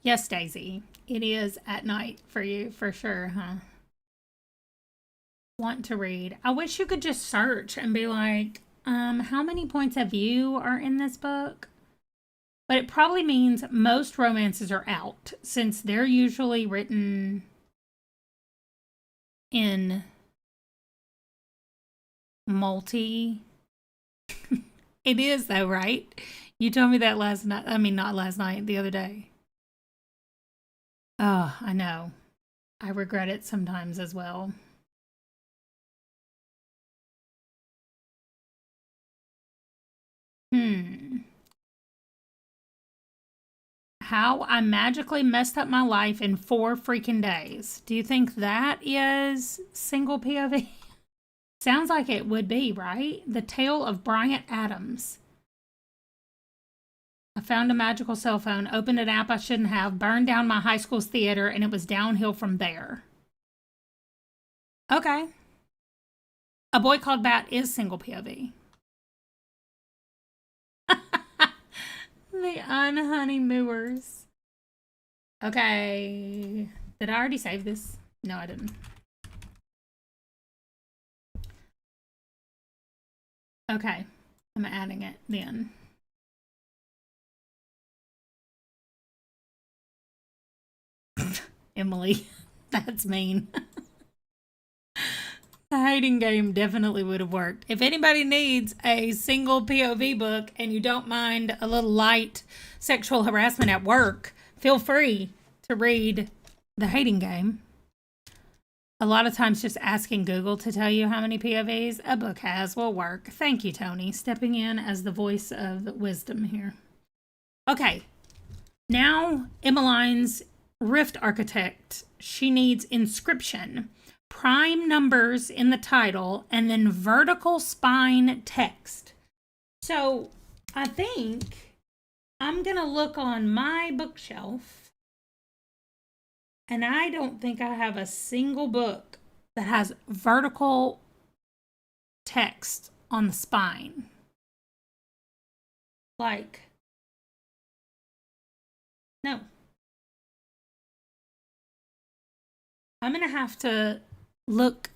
Yes, Daisy. It is at night for you, for sure, huh? Want to read. I wish you could just search and be like, how many points of view are in this book? But it probably means most romances are out since they're usually written in multi. It is though, right? You told me that last night. I mean, not last night, the other day. Oh, I know. I regret it sometimes as well. How I magically messed up my life in 4 freaking days. Do you think that is single POV? Sounds like it would be, right? The Tale of Bryant Adams. I found a magical cell phone, opened an app I shouldn't have, burned down my high school's theater, and it was downhill from there. Okay. A Boy Called Bat is single POV. The Unhoneymooers. Okay. Did I already save this? No, I didn't. Okay. I'm adding it then. Emily, that's mean. The hiding game definitely would have worked. If anybody needs a single POV book and you don't mind a little light sexual harassment at work, feel free to read The Hating Game. A lot of times just asking Google to tell you how many POVs a book has will work. Thank you, Tony, stepping in as the voice of wisdom here. Okay, now Emmeline's Rift Architect. She needs inscription, prime numbers in the title, and then vertical spine text. So I think I'm going to look on my bookshelf, and I don't think I have a single book that has vertical text on the spine. Like, no. I'm going to have to look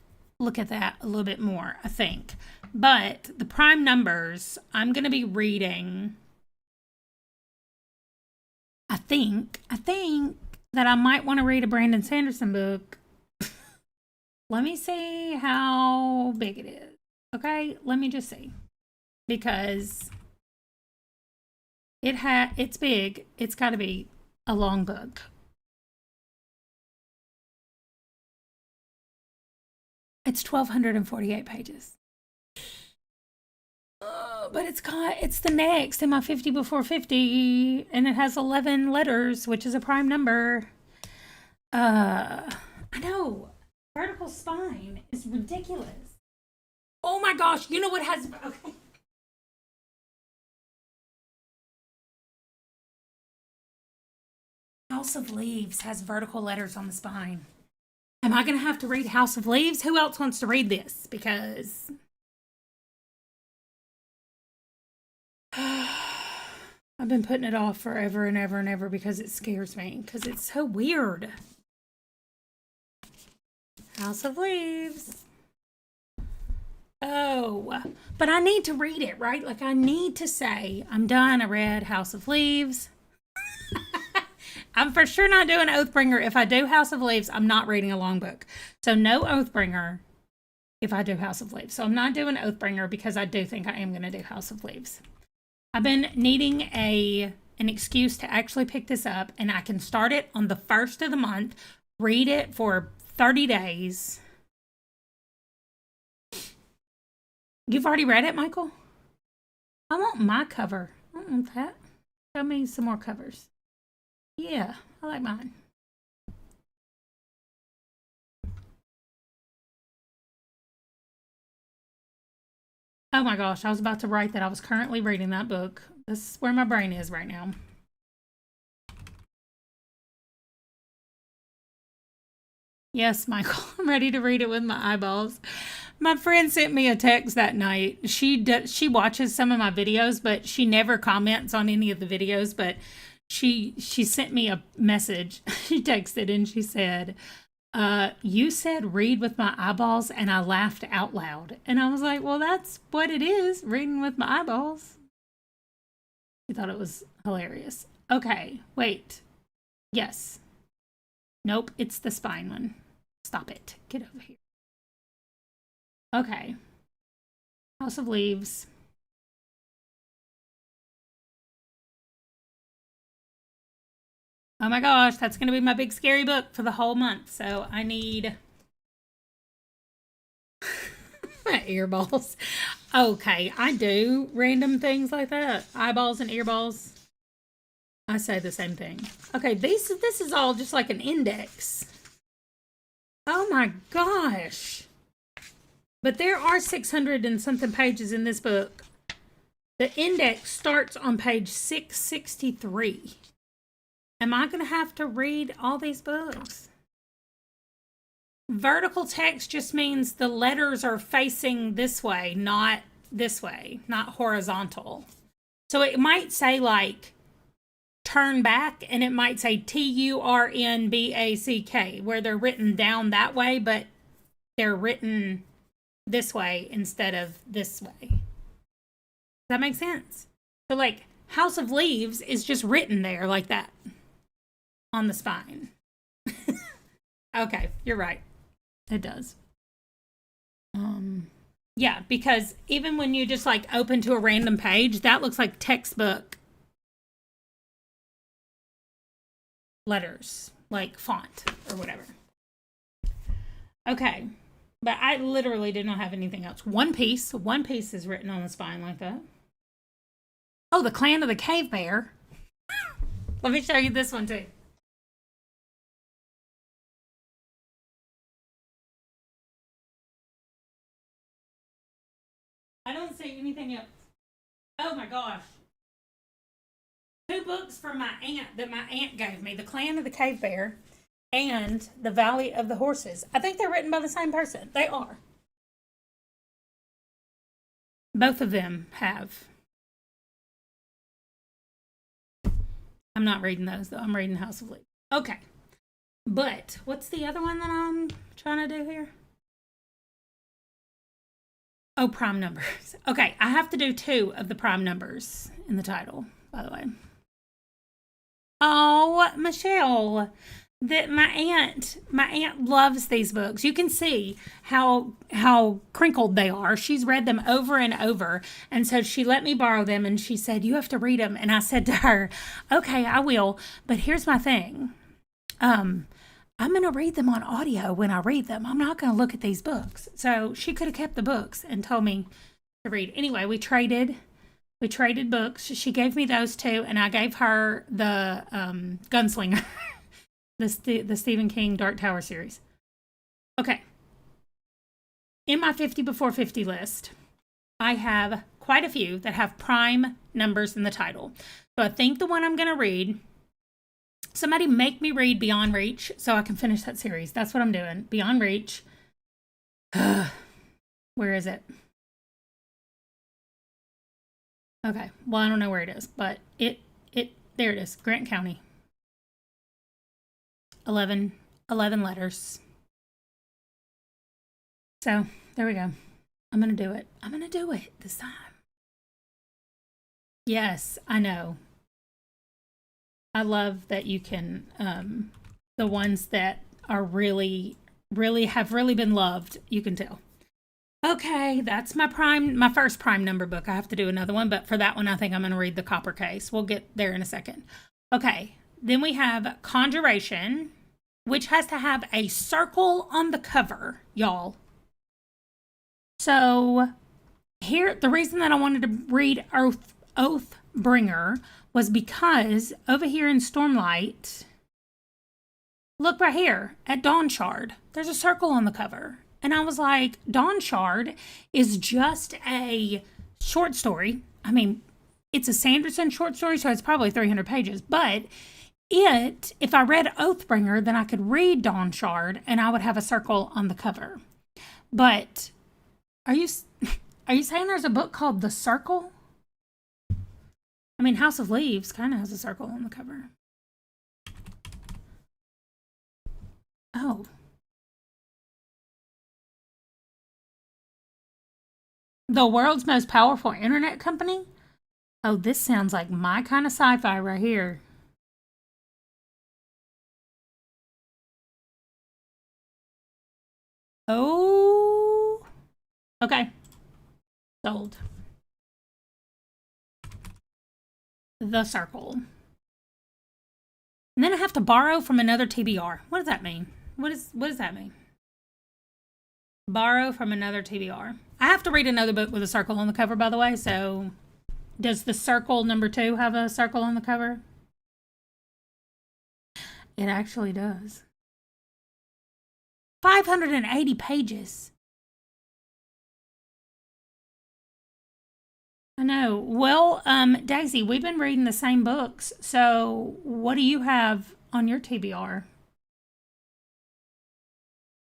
at that a little bit more, I think. But the prime numbers, I'm going to be reading. I think that I might want to read a Brandon Sanderson book. Let me see how big it is. Okay, let me just see. Because it's big. It's got to be a long book. It's 1,248 pages. But it's the next in my 50 before 50, and it has 11 letters, which is a prime number. I know. Vertical spine is ridiculous. Oh my gosh, you know what has... Okay. House of Leaves has vertical letters on the spine. Am I going to have to read House of Leaves? Who else wants to read this? Because I've been putting it off forever and ever and ever because it scares me. Because it's so weird. House of Leaves. Oh, but I need to read it, right? Like I need to say, I'm done. I read House of Leaves. I'm for sure not doing Oathbringer. If I do House of Leaves, I'm not reading a long book. So no Oathbringer if I do House of Leaves. So I'm not doing Oathbringer because I do think I am going to do House of Leaves. I've been needing an excuse to actually pick this up, and I can start it on the 1st of the month, read it for 30 days. You've already read it, Michael? I want my cover. I don't want that. Show me some more covers. Yeah, I like mine. Oh my gosh, I was about to write that I was currently reading that book. This is where my brain is right now. Yes, Michael, I'm ready to read it with my eyeballs. My friend sent me a text that night. She watches some of my videos, but she never comments on any of the videos, but she sent me a message. She texted and she said, you said read with my eyeballs, and I laughed out loud. And I was like, well, that's what it is, reading with my eyeballs. She thought it was hilarious. Okay, wait. Yes. Nope, it's the spine one. Stop it. Get over here. Okay. House of Leaves. Oh my gosh, that's going to be my big scary book for the whole month. So I need my earballs. Okay, I do random things like that. Eyeballs and earballs. I say the same thing. Okay, this is all just like an index. Oh my gosh. But there are 600 and something pages in this book. The index starts on page 663. Am I going to have to read all these books? vertical text just means the letters are facing this way, not this way, not horizontal. So it might say like turn back, and it might say TURNBACK, where they're written down that way, but they're written this way instead of this way. Does that make sense? So like House of Leaves is just written there like that on the spine. Okay, you're right. It does. Yeah, because even when you just like open to a random page, that looks like textbook letters, like font or whatever. Okay, but I literally did not have anything else. One Piece is written on the spine like that. Oh, the Clan of the Cave Bear. Let me show you this one too. I don't see anything else. Oh my gosh. 2 books from my aunt that my aunt gave me, The Clan of the Cave Bear and The Valley of the Horses. I think they're written by the same person. They are. Both of them have. I'm not reading those though. I'm reading House of Leaves. Okay. But what's the other one that I'm trying to do here? Oh, prime numbers. Okay, I have to do 2 of the prime numbers in the title, by the way. Oh, Michelle, that my aunt loves these books. You can see how crinkled they are. She's read them over and over, and so she let me borrow them, and she said, "You have to read them." And I said to her, "Okay, I will." But here's my thing. I'm going to read them on audio when I read them. I'm not going to look at these books. So she could have kept the books and told me to read. Anyway, we traded books. She gave me those 2, and I gave her the Gunslinger, the Stephen King Dark Tower series. Okay. In my 50 before 50 list, I have quite a few that have prime numbers in the title. So I think the one I'm going to read, somebody make me read Beyond Reach so I can finish that series. That's what I'm doing. Beyond Reach. Where is it? Okay. Well, I don't know where it is, but there it is. Grant County. 11 letters. So there we go. I'm going to do it. I'm going to do it this time. Yes, I know. I love that you can, the ones that are really been loved, you can tell. Okay, that's my first prime number book. I have to do another one, but for that one, I think I'm going to read The Copper Case. We'll get there in a second. Okay, then we have Conjuration, which has to have a circle on the cover, y'all. So here, the reason that I wanted to read Oathbringer was because over here in Stormlight, look right here at Dawn Shard. There's a circle on the cover. And I was like, Dawn Shard is just a short story. I mean, it's a Sanderson short story, so it's probably 300 pages. But if I read Oathbringer, then I could read Dawn Shard and I would have a circle on the cover. But are you saying there's a book called The Circle? I mean, House of Leaves kind of has a circle on the cover. Oh. The world's most powerful internet company? Oh, this sounds like my kind of sci-fi right here. Oh. Okay. Sold. The Circle. And then I have to borrow from another TBR. What does that mean? What does that mean? Borrow from another TBR. I have to read another book with a circle on the cover, by the way. So does The Circle number 2 have a circle on the cover? It actually does. 580 pages. I know. Well, Daisy, we've been reading the same books. So what do you have on your TBR?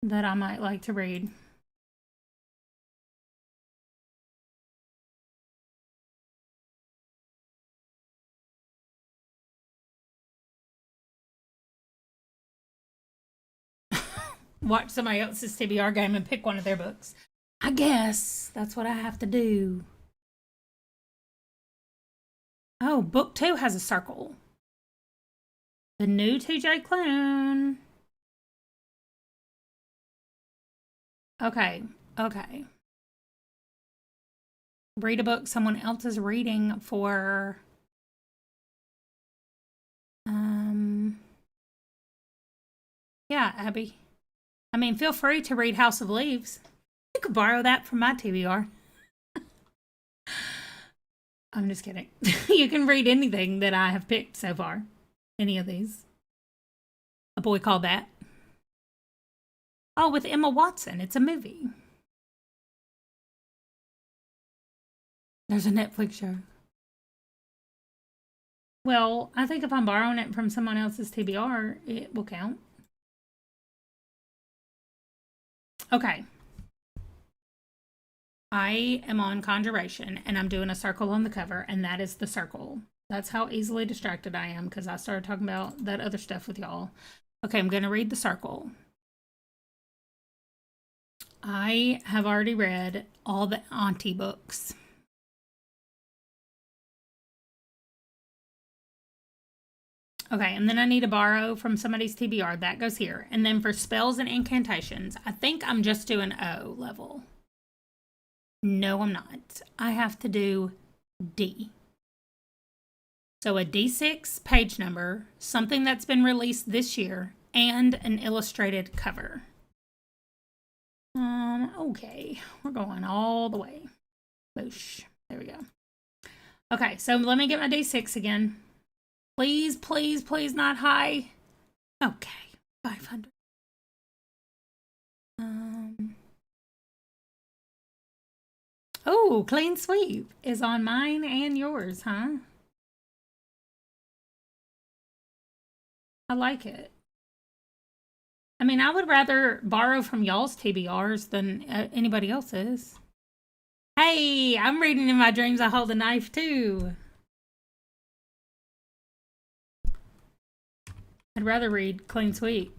that I might like to read. Watch somebody else's TBR game and pick one of their books. I guess that's what I have to do. Oh, book 2 has a circle. The new TJ Clone. Okay. Read a book someone else is reading for... Yeah, Abby. I mean, feel free to read House of Leaves. You could borrow that from my TBR. I'm just kidding. You can read anything that I have picked so far. Any of these. A Boy Called That. Oh, with Emma Watson. It's a movie. There's a Netflix show. Well, I think if I'm borrowing it from someone else's TBR, it will count. Okay. I am on Conjuration, and I'm doing a circle on the cover, and that is the circle. That's how easily distracted I am, because I started talking about that other stuff with y'all. Okay, I'm going to read the circle. I have already read all the Auntie books. Okay, and then I need to borrow from somebody's TBR. That goes here. And then for spells and incantations, I think I'm just doing O level. No, I'm not. I have to do D. So a D6 page number, something that's been released this year, and an illustrated cover. Okay, we're going all the way. Boosh. There we go. Okay, so let me get my D6 again. Please, please, please not high. Okay, 500. Oh, clean sweep is on mine and yours, huh? I like it. I mean, I would rather borrow from y'all's TBRs than anybody else's. Hey, I'm reading in my dreams I hold a knife too. I'd rather read Clean Sweep.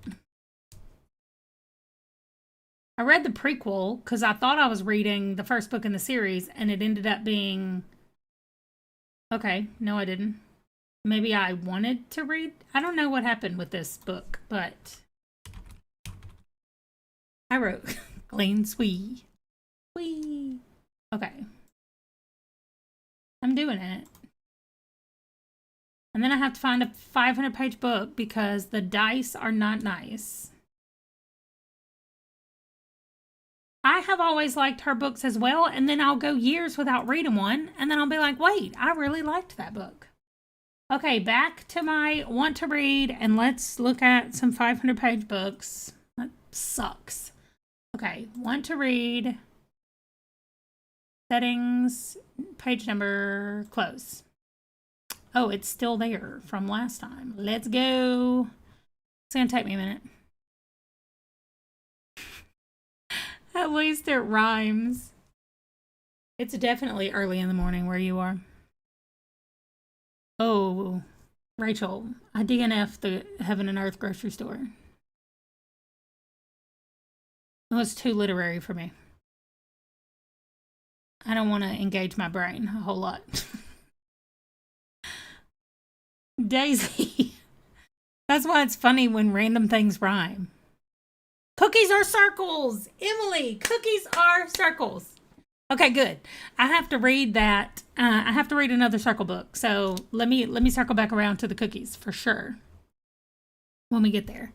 I read the prequel because I thought I was reading the first book in the series, and it ended up being... Okay, no I didn't. Maybe I wanted to read... I don't know what happened with this book, but... I wrote Clean Sweep. Whee! Okay. I'm doing it. And then I have to find a 500-page book because the dice are not nice. I have always liked her books as well, and then I'll go years without reading one, and then I'll be like, wait, I really liked that book. Okay, back to my want to read, and let's look at some 500-page books. That sucks. Okay, want to read, settings, page number, close. Oh, it's still there from last time. Let's go. It's gonna take me a minute. At least it rhymes. It's definitely early in the morning where you are. Oh, Rachel, I DNF'd the Heaven and Earth grocery store. It was too literary for me. I don't want to engage my brain a whole lot. Daisy. That's why it's funny when random things rhyme. Cookies are circles. Emily, cookies are circles. Okay, good. I have to read that. I have to read another circle book. So let me circle back around to the cookies for sure when we get there.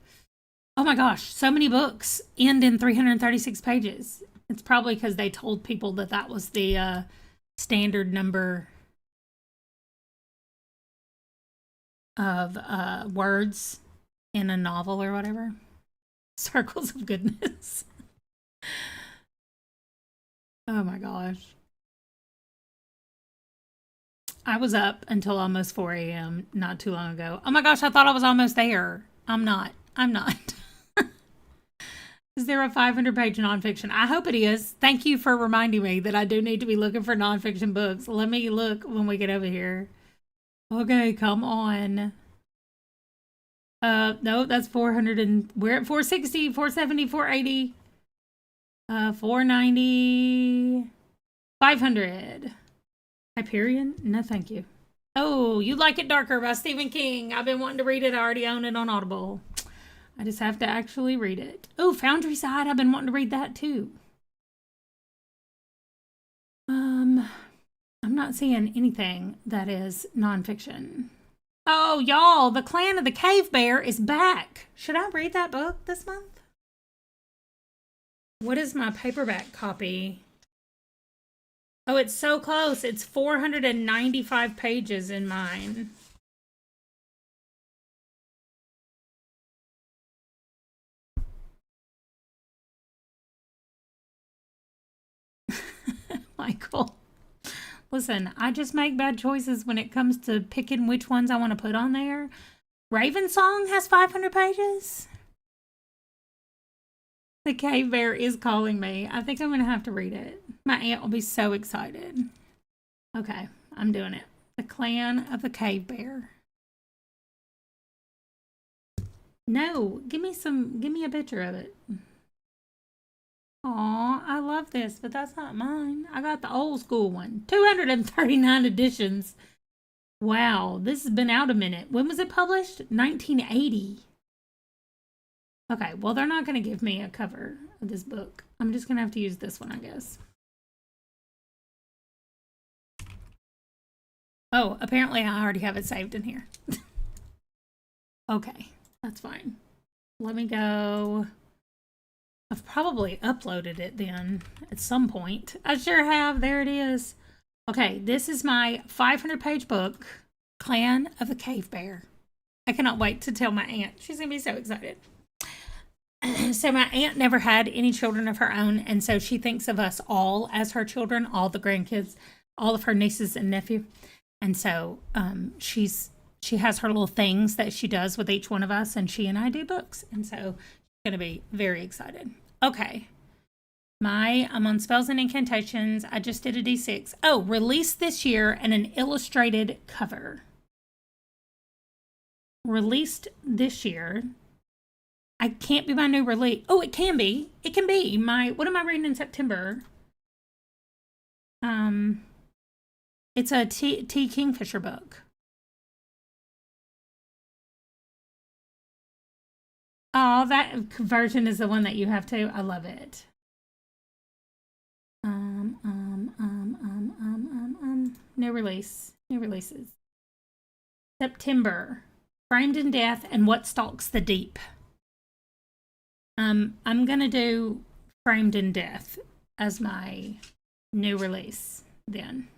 Oh my gosh, so many books end in 336 pages. It's probably because they told people that that was the standard number of words in a novel or whatever. Circles of goodness. Oh my gosh. I was up until almost 4 a.m. not too long ago. Oh my gosh, I thought I was almost there. I'm not. Is there a 500-page nonfiction? I hope it is. Thank you for reminding me that I do need to be looking for nonfiction books. Let me look when we get over here. Okay, come on. No, that's 400 and we're at 460, 470, 480, 490, 500. Hyperion? No, thank you. Oh, You Like It Darker by Stephen King. I've been wanting to read it. I already own it on Audible. I just have to actually read it. Oh, Foundry Side. I've been wanting to read that too. I'm not seeing anything that is nonfiction. Oh, y'all, The Clan of the Cave Bear is back. Should I read that book this month? What is my paperback copy? Oh, it's so close. It's 495 pages in mine. Michael. Listen, I just make bad choices when it comes to picking which ones I want to put on there. Raven Song has 500 pages. The Cave Bear is calling me. I think I'm going to have to read it. My aunt will be so excited. Okay, I'm doing it. The Clan of the Cave Bear. No, give me a picture of it. Aw, I love this, but that's not mine. I got the old school one. 239 editions. Wow, this has been out a minute. When was it published? 1980. Okay, well, they're not going to give me a cover of this book. I'm just going to have to use this one, I guess. Oh, apparently I already have it saved in here. Okay, that's fine. Let me go. I've probably uploaded it then at some point. I sure have. There it is. Okay, this is my 500-page book, Clan of the Cave Bear. I cannot wait to tell my aunt. She's going to be so excited. So my aunt never had any children of her own, and so she thinks of us all as her children, all the grandkids, all of her nieces and nephew. And so she has her little things that she does with each one of us, and she and I do books. And so she's going to be very excited. Okay. I'm on Spells and Incantations. I just did a D6. Oh, released this year and an illustrated cover. Released this year. I can't be my new release. Oh, it can be. It can be what am I reading in September? It's a T. Kingfisher book. Oh, that version is the one that you have too. I love it. New releases. September. Framed in Death and What Stalks the Deep. I'm gonna do Framed in Death as my new release then.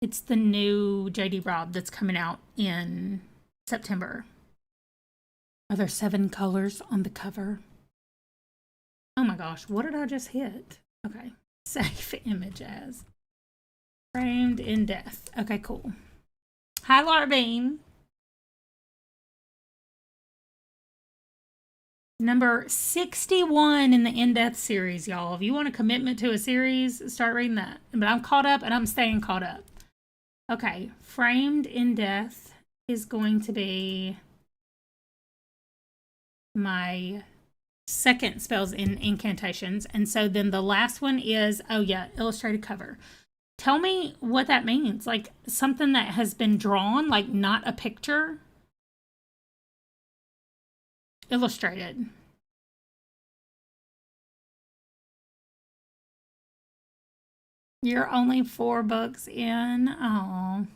It's the new J.D. Robb that's coming out in September. Are there 7 colors on the cover? Oh my gosh, what did I just hit? Okay, save image as Framed in Death. Okay, cool. Hi, Laura Bean. Number 61 in the In Death series, y'all. If you want a commitment to a series, start reading that. But I'm caught up and I'm staying caught up. Okay, Framed in Death is going to be my second Spells in Incantations. And so then the last one is, oh yeah, illustrated cover. Tell me what that means. Like something that has been drawn, like not a picture. Illustrated. You're only 4 books in. Oh.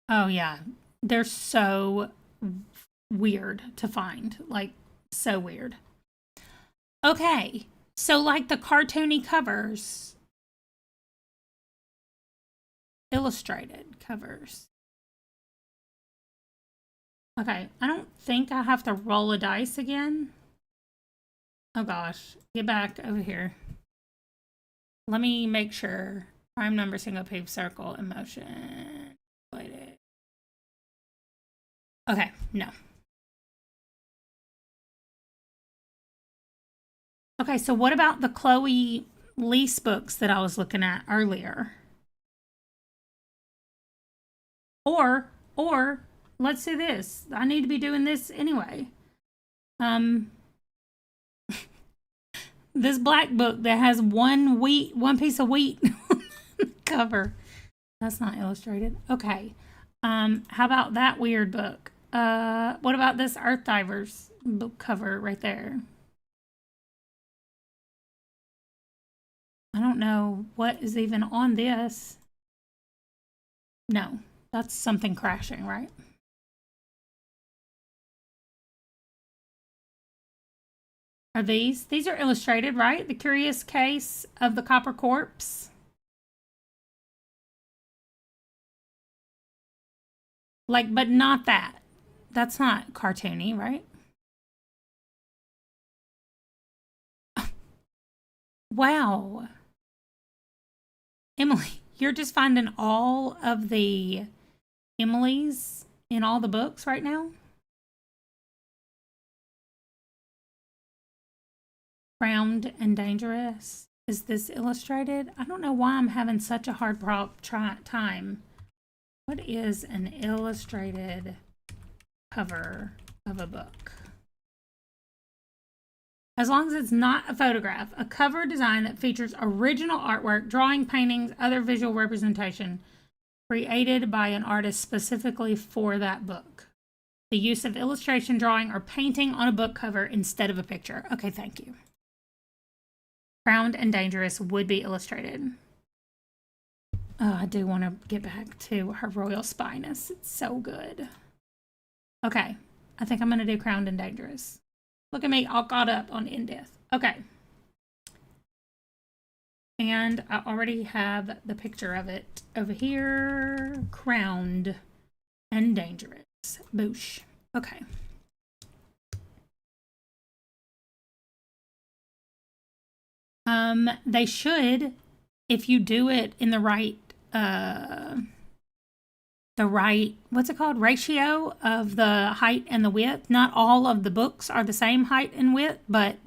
Oh yeah. They're so weird to find. Like so weird. Okay. So like the cartoony covers. Illustrated covers. Okay, I don't think I have to roll a dice again. Oh gosh, get back over here. Let me make sure. Prime number, single page, circle, emotion. Okay, no. Okay, so what about the Chloe Lease books that I was looking at earlier? Or let's do this. I need to be doing this anyway. This black book that has one piece of wheat cover. That's not illustrated. Okay. How about that weird book? What about this Earth Divers book cover right there? I don't know what is even on this. No, that's something crashing, right? Are these? These are illustrated, right? The Curious Case of the Copper Corpse. Like, but not that. That's not cartoony, right? Wow. Emily, you're just finding all of the Emily's in all the books right now? Crowned and Dangerous. Is this illustrated? I don't know why I'm having such a hard time. What is an illustrated cover of a book? As long as it's not a photograph, a cover design that features original artwork, drawing, paintings, other visual representation created by an artist specifically for that book. The use of illustration, drawing, or painting on a book cover instead of a picture. Okay, thank you. Crowned and Dangerous would be illustrated. Oh, I do want to get back to Her Royal Spyness. It's so good. Okay, I think I'm going to do Crowned and Dangerous. Look at me, all caught up on In Death. Okay. And I already have the picture of it over here. Crowned and Dangerous. Boosh. Okay. They should, if you do it in the right, what's it called? Ratio of the height and the width. Not all of the books are the same height and width, but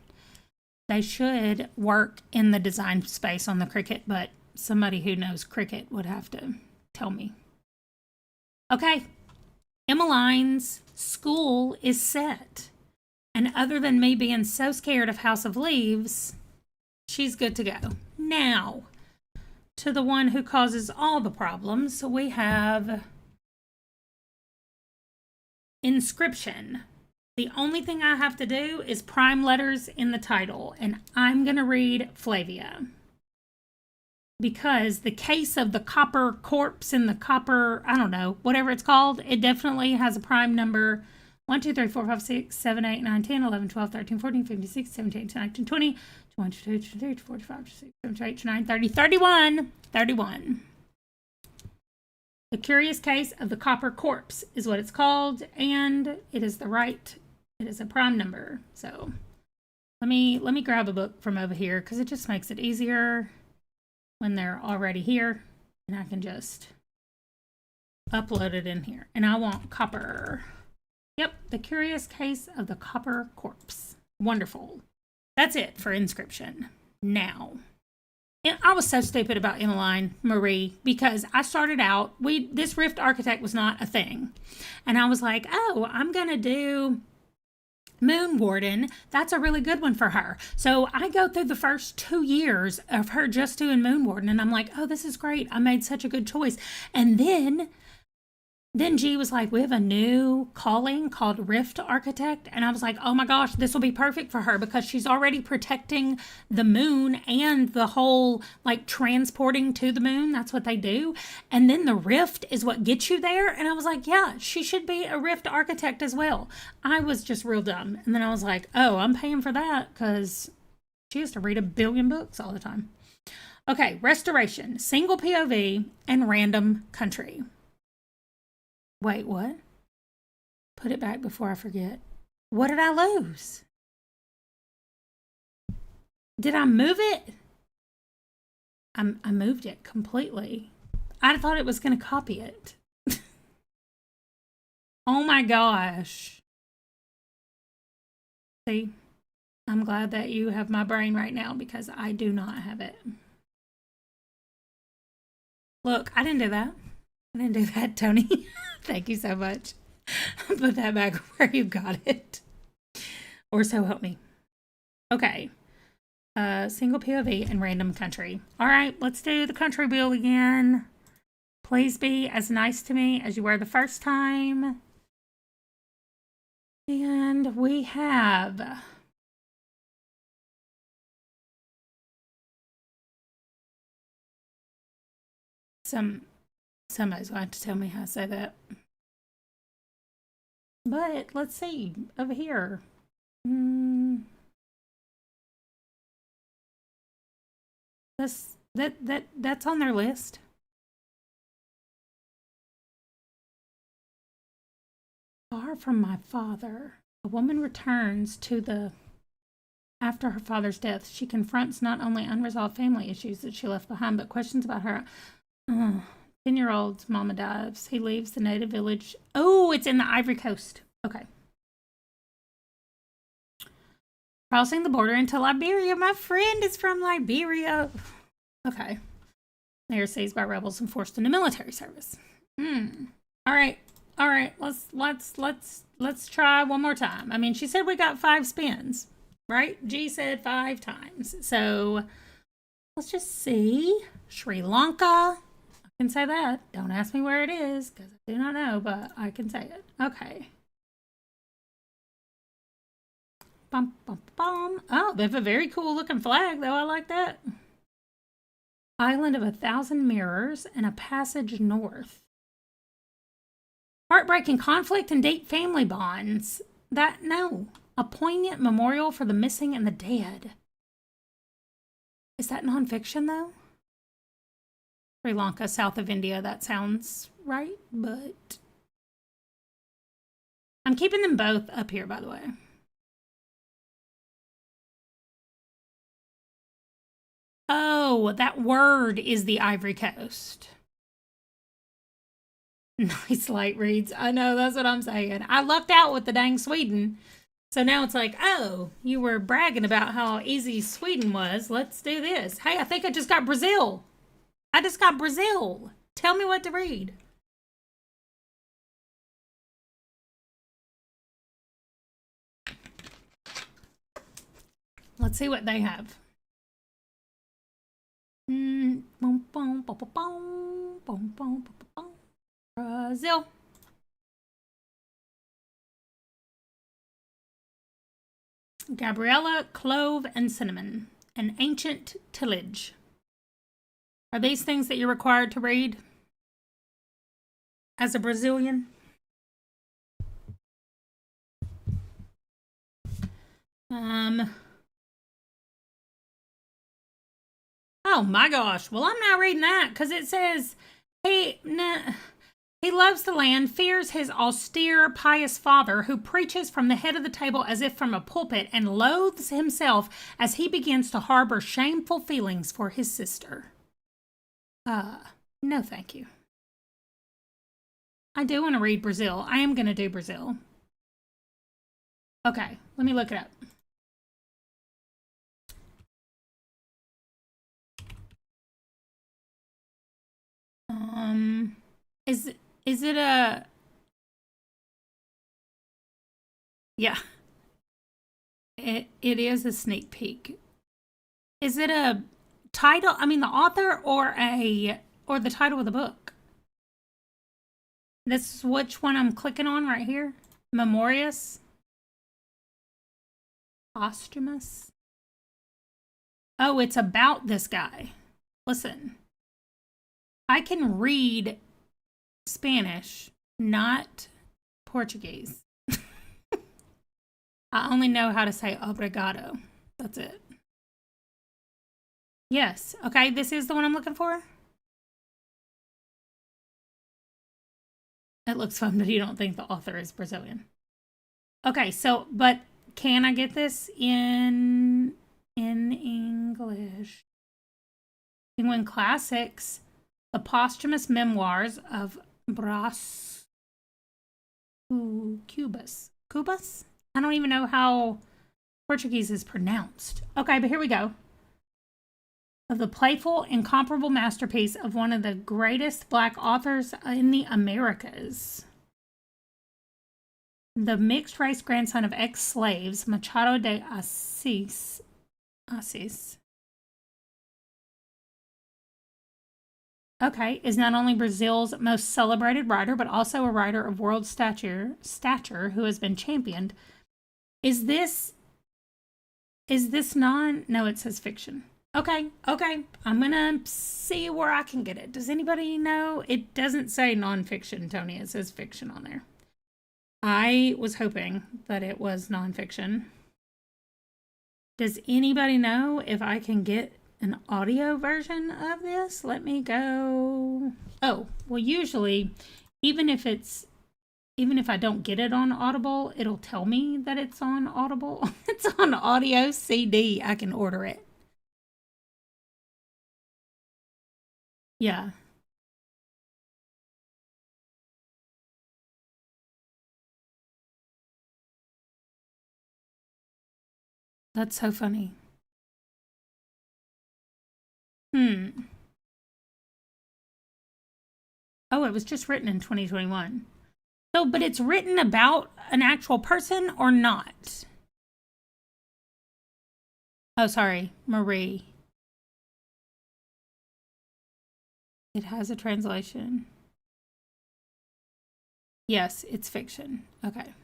they should work in the design space on the Cricut, but somebody who knows Cricut would have to tell me. Okay. Emmeline's school is set. And other than me being so scared of House of Leaves, she's good to go. Now, to the one who causes all the problems, we have Inscription. The only thing I have to do is prime letters in the title, and I'm going to read Flavia. Because the case of the copper corpse and the copper, I don't know, whatever it's called, it definitely has a prime number 1, 2, 3, 4, 5, 6, 7, 8, 9, 10, 11, 12, 13, 14, 15, 16, 17, 18, 19, 20, 21, 22, 23, 24, 25, 26, 27, 28, 29, 30, 31. 31. The Curious Case of the Copper Corpse is what it's called, and it is a prime number. So let me grab a book from over here because it just makes it easier when they're already here, and I can just upload it in here. And I want copper. Yep, The Curious Case of the Copper Corpse. Wonderful. That's it for Inscription. Now, and I was so stupid about Emmeline Marie because I started out, this Rift Architect was not a thing. And I was like, oh, I'm going to do Moon Warden. That's a really good one for her. So I go through the first 2 years of her just doing Moon Warden, and I'm like, oh, this is great. I made such a good choice. And then G was like, we have a new calling called Rift Architect. And I was like, oh my gosh, this will be perfect for her because she's already protecting the moon and the whole like transporting to the moon. That's what they do. And then the Rift is what gets you there. And I was like, yeah, she should be a Rift Architect as well. I was just real dumb. And then I was like, oh, I'm paying for that because she has to read 1 billion books all the time. Okay, Restoration, Single POV, and Random Country. Wait, what? Put it back before I forget. What did I lose? Did I move it? I moved it completely. I thought it was going to copy it. Oh my gosh. See, I'm glad that you have my brain right now because I do not have it. Look, I didn't do that. I didn't do that, Tony. Thank you so much. Put that back where you got it. Or so help me. Okay. Single POV and random country. All right, let's do the country wheel again. Please be as nice to me as you were the first time. And we have somebody's going to have to tell me how to say that. But let's see over here. That's on their list. Far from my father, a woman returns to the after her father's death. She confronts not only unresolved family issues that she left behind, but questions about her 10-year-old's mama dies. He leaves the native village. Oh, it's in the Ivory Coast. Okay. Crossing the border into Liberia. My friend is from Liberia. Okay. They are seized by rebels and forced into military service. All right. Let's try one more time. I mean, she said we got 5 spins, right? G said 5 times. So let's just see. Sri Lanka. I can say that. Don't ask me where it is because I do not know, but I can say it. Okay. Bum, bum, bum. Oh, they have a very cool looking flag, though. I like that. Island of 1,000 mirrors and a passage north. Heartbreaking conflict and deep family bonds. No. A poignant memorial for the missing and the dead. Is that nonfiction, though? Sri Lanka, south of India. That sounds right, but I'm keeping them both up here, by the way. Oh, that word is the Ivory Coast. Nice light reads. I know, that's what I'm saying. I lucked out with the dang Sweden. So now it's like, oh, you were bragging about how easy Sweden was. Let's do this. Hey, I think I just got Brazil. I just got Brazil. Tell me what to read. Let's see what they have. Brazil. Gabriella, clove, and cinnamon. An ancient tillage. Are these things that you're required to read as a Brazilian? Oh my gosh. Well, I'm not reading that because it says he loves the land, fears his austere, pious father, who preaches from the head of the table as if from a pulpit, and loathes himself as he begins to harbor shameful feelings for his sister. No thank you. I do want to read Brazil. I am going to do Brazil. Okay, let me look it up. Is it a... Yeah. It is a sneak peek. Is it a title? I mean, the author or the title of the book? This is which one I'm clicking on right here. Memorious. Posthumous. Oh, it's about this guy. Listen. I can read Spanish, not Portuguese. I only know how to say obrigado. That's it. Yes. Okay, this is the one I'm looking for. It looks fun, but you don't think the author is Brazilian. Okay, so, but can I get this in English? Penguin Classics, The Posthumous Memoirs of Bras Cubas. Cubas? I don't even know how Portuguese is pronounced. Okay, but here we go. Of the playful, incomparable masterpiece of one of the greatest Black authors in the Americas. The mixed-race grandson of ex-slaves, Machado de Assis. Okay, is not only Brazil's most celebrated writer, but also a writer of world stature who has been championed. Is this no, it says fiction. Okay. I'm gonna see where I can get it. Does anybody know? It doesn't say nonfiction, Tony. It says fiction on there. I was hoping that it was nonfiction. Does anybody know if I can get an audio version of this? Let me go. Oh, well, usually, even if I don't get it on Audible, it'll tell me that it's on Audible. It's on audio CD. I can order it. Yeah. That's so funny. Oh, it was just written in 2021. So, but it's written about an actual person or not? Oh, sorry, Marie. It has a translation. Yes, it's fiction. Okay.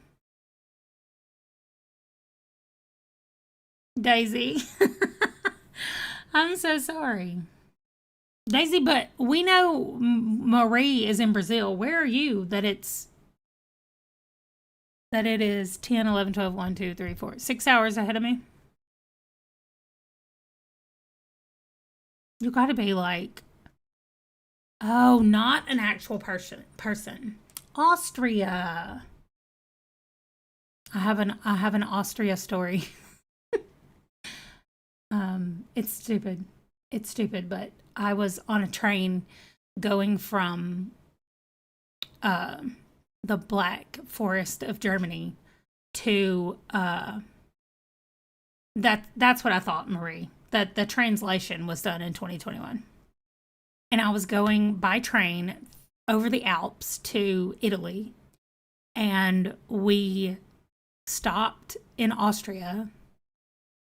Daisy. I'm so sorry. Daisy, but we know Marie is in Brazil. Where are you that it is 10, 11, 12, 1, 2, 3, 4, 6 hours ahead of me? You gotta be like, oh, not an actual person. Austria. I have an Austria story. It's stupid, but I was on a train going from the Black Forest of Germany to that's what I thought, Marie. That the translation was done in 2021. And I was going by train over the Alps to Italy, and we stopped in Austria,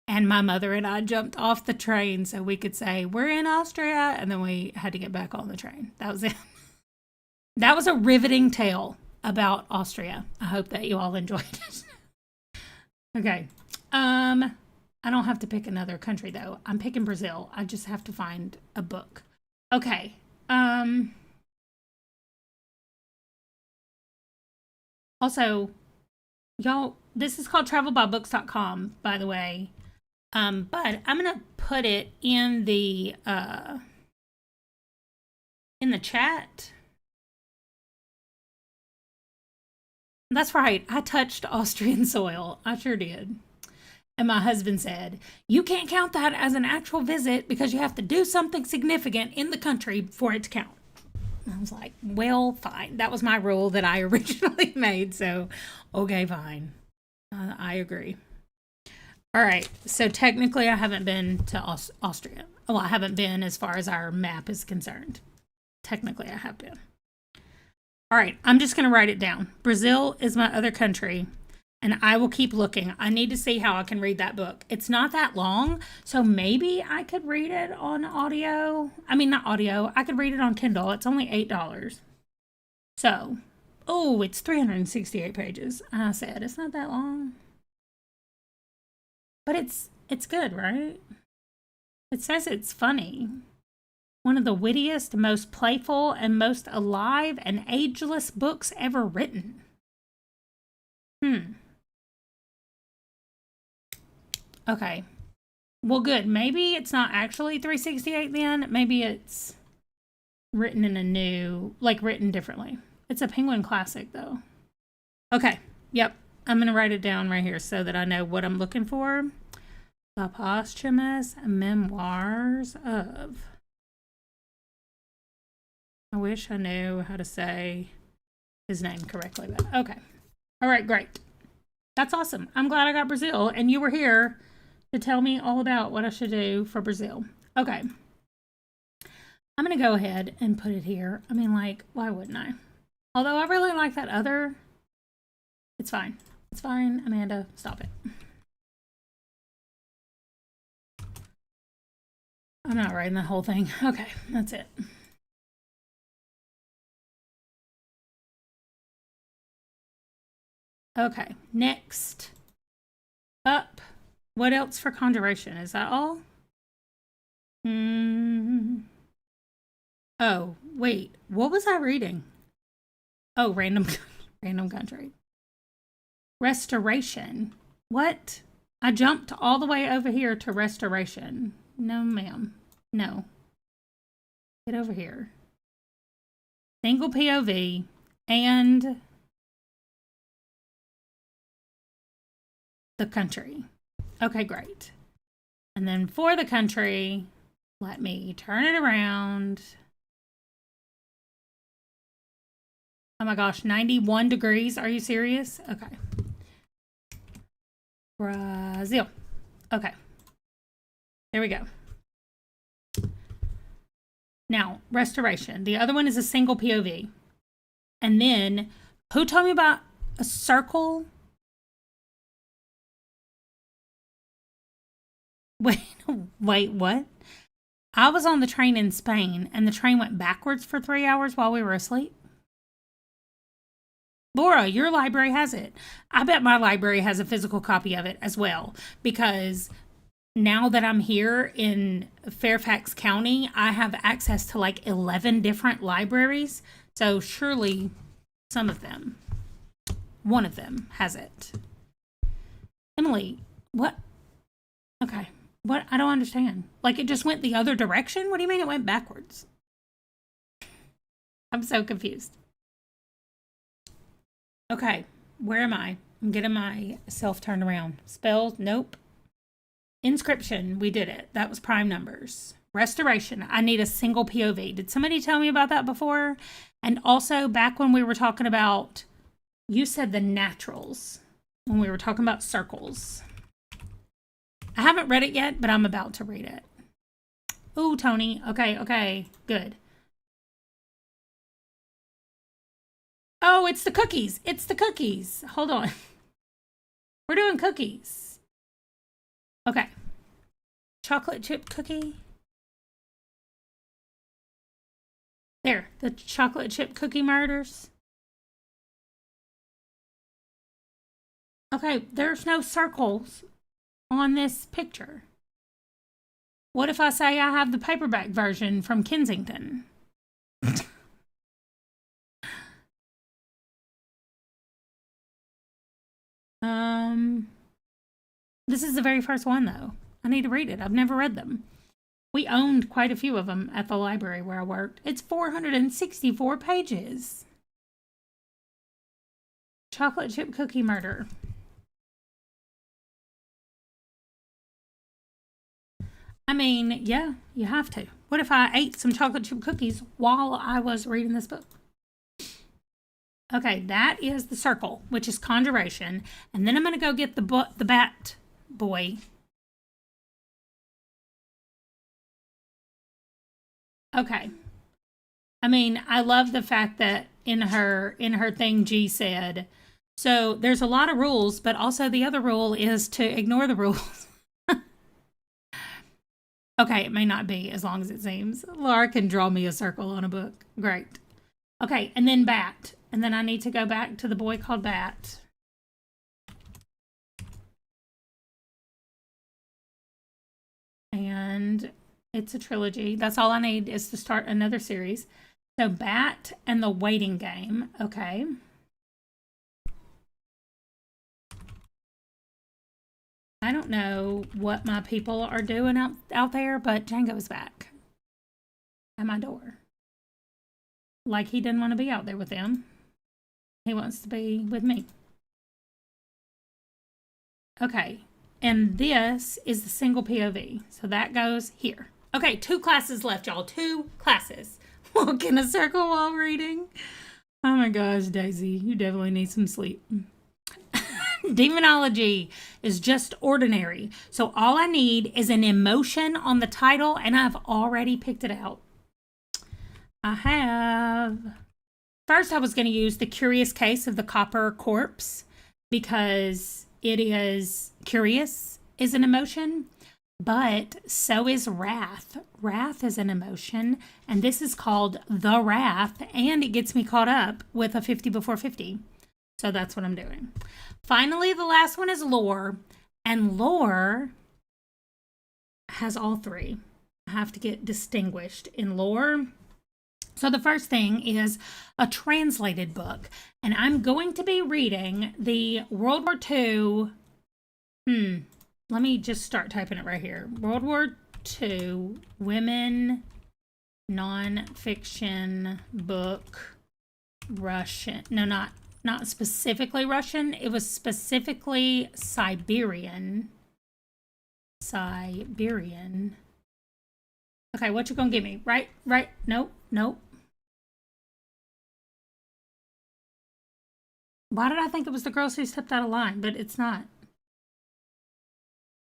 and my mother and I jumped off the train so we could say, we're in Austria, and then we had to get back on the train. That was it. That was a riveting tale about Austria. I hope that you all enjoyed it. Okay. I don't have to pick another country, though. I'm picking Brazil. I just have to find a book. Okay. Also, y'all, this is called travelbybooks.com, by the way. But I'm going to put it in the chat. That's right. I touched Austrian soil. I sure did. And my husband said, you can't count that as an actual visit because you have to do something significant in the country for it to count. I was like, well, fine. That was my rule that I originally made. So, okay, fine. I agree. All right. So technically, I haven't been to Austria. Well, I haven't been as far as our map is concerned. Technically, I have been. All right. I'm just going to write it down. Brazil is my other country. And I will keep looking. I need to see how I can read that book. It's not that long, so maybe I could read it on audio. I mean, not audio. I could read it on Kindle. It's only $8. So, oh, it's 368 pages. I said it's not that long. But it's good, right? It says it's funny. One of the wittiest, most playful, and most alive and ageless books ever written. Okay. Well, good. Maybe it's not actually 368 then. Maybe it's written in a new, like written differently. It's a Penguin Classic, though. Okay. Yep. I'm going to write it down right here so that I know what I'm looking for. The Posthumous Memoirs of I wish I knew how to say his name correctly, but okay. All right, great. That's awesome. I'm glad I got Brazil, and you were here to tell me all about what I should do for Brazil. Okay. I'm going to go ahead and put it here. I mean, like, why wouldn't I? Although I really like that other. It's fine. It's fine. Amanda, stop it. I'm not writing the whole thing. Okay, that's it. Okay, next up. What else for conjuration? Is that all? Oh, wait. What was I reading? Oh, random country. Restoration. What? I jumped all the way over here to restoration. No, ma'am. No. Get over here. Single POV and the country. Okay, great. And then for the country, let me turn it around. Oh my gosh, 91 degrees. Are you serious? Okay. Brazil. Okay. There we go. Now, restoration. The other one is a single POV. And then, who told me about a circle? Wait, what? I was on the train in Spain, and the train went backwards for 3 hours while we were asleep. Laura, your library has it. I bet my library has a physical copy of it as well, because now that I'm here in Fairfax County, I have access to like 11 different libraries. So surely some of them, one of them has it. Emily, what? Okay. What? I don't understand. Like it just went the other direction? What do you mean it went backwards? I'm so confused. Okay. Where am I? I'm getting myself turned around. Spells? Nope. Inscription. We did it. That was prime numbers. Restoration. I need a single POV. Did somebody tell me about that before? And also back when we were talking about, you said the naturals when we were talking about circles. I haven't read it yet, but I'm about to read it. Ooh, Tony. Okay, good. Oh, it's the cookies. It's the cookies. Hold on. We're doing cookies. Okay. Chocolate chip cookie. There, the chocolate chip cookie murders. Okay, there's no circles on this picture. What if I say I have the paperback version from Kensington? This is the very first one though. I need to read it. I've never read them. We owned quite a few of them at the library where I worked. It's 464 pages. Chocolate chip cookie murder. I mean, yeah, you have to. What if I ate some chocolate chip cookies while I was reading this book? Okay, that is the circle, which is conjuration. And then I'm going to go get the bat boy. Okay. I mean, I love the fact that in her thing, G said, so there's a lot of rules, but also the other rule is to ignore the rules. Okay, it may not be as long as it seems. Laura can draw me a circle on a book. Great. Okay, and then bat. And then I need to go back to the boy called Bat. And it's a trilogy. That's all I need is to start another series. So Bat and the Waiting Game. Okay. I don't know what my people are doing out there, but Django's back at my door. Like he didn't want to be out there with them. He wants to be with me. Okay. And this is the single POV. So that goes here. Okay, 2 classes left, y'all. 2 classes. walk in a circle while reading. Oh my gosh, Daisy, you definitely need some sleep. Demonology is just ordinary. So all I need is an emotion on the title, and I've already picked it out. I have. First, I was going to use The Curious Case of the Copper Corpse because it is curious is an emotion, but so is wrath. Wrath is an emotion, and this is called The Wrath, and it gets me caught up with a 50 before 50. So that's what I'm doing. Finally, the last one is lore, and lore has all three. I have to get distinguished in lore. So the first thing is a translated book, and I'm going to be reading the World War II. Let me just start typing it right here. World War II women nonfiction book, Russian. No, not specifically Russian. It was specifically Siberian. Okay, what you gonna give me? Right? Nope. Why did I think it was the girls who stepped out of line? But it's not.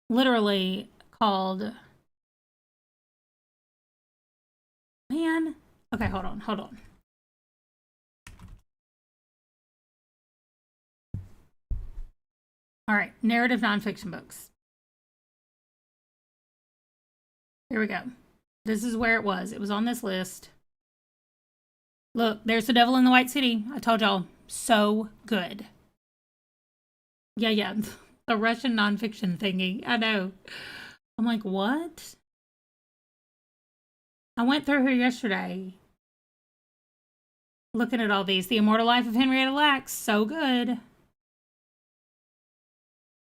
Literally called... Man. Okay, hold on. All right, narrative nonfiction books. Here we go. This is where it was. It was on this list. Look, there's The Devil in the White City. I told y'all, so good. Yeah. The Russian nonfiction thingy. I know. I'm like, what? I went through here yesterday looking at all these. The Immortal Life of Henrietta Lacks. So good.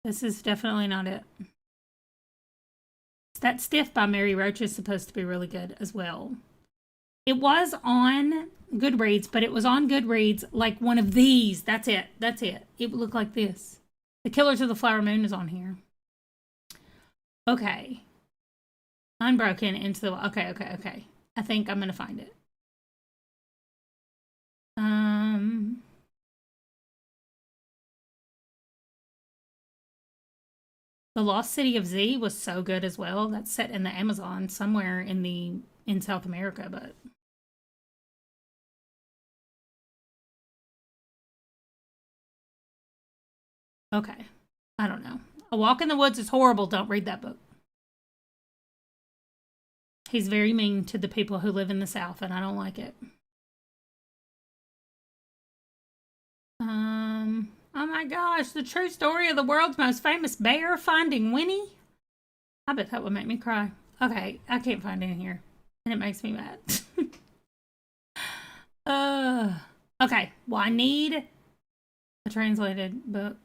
This is definitely not it. That Stiff by Mary Roach is supposed to be really good as well. It was on Goodreads, but it was on Goodreads like one of these. That's it. It would look like this. The Killers of the Flower Moon is on here. Okay. Unbroken into the... Okay. I think I'm going to find it. The Lost City of Z was so good as well. That's set in the Amazon somewhere in South America, but... Okay. I don't know. A Walk in the Woods is horrible. Don't read that book. He's very mean to the people who live in the South, and I don't like it. Oh my gosh, the true story of the world's most famous bear finding Winnie. I bet that would make me cry. Okay, I can't find it in here, and it makes me mad. Okay, well, I need a translated book.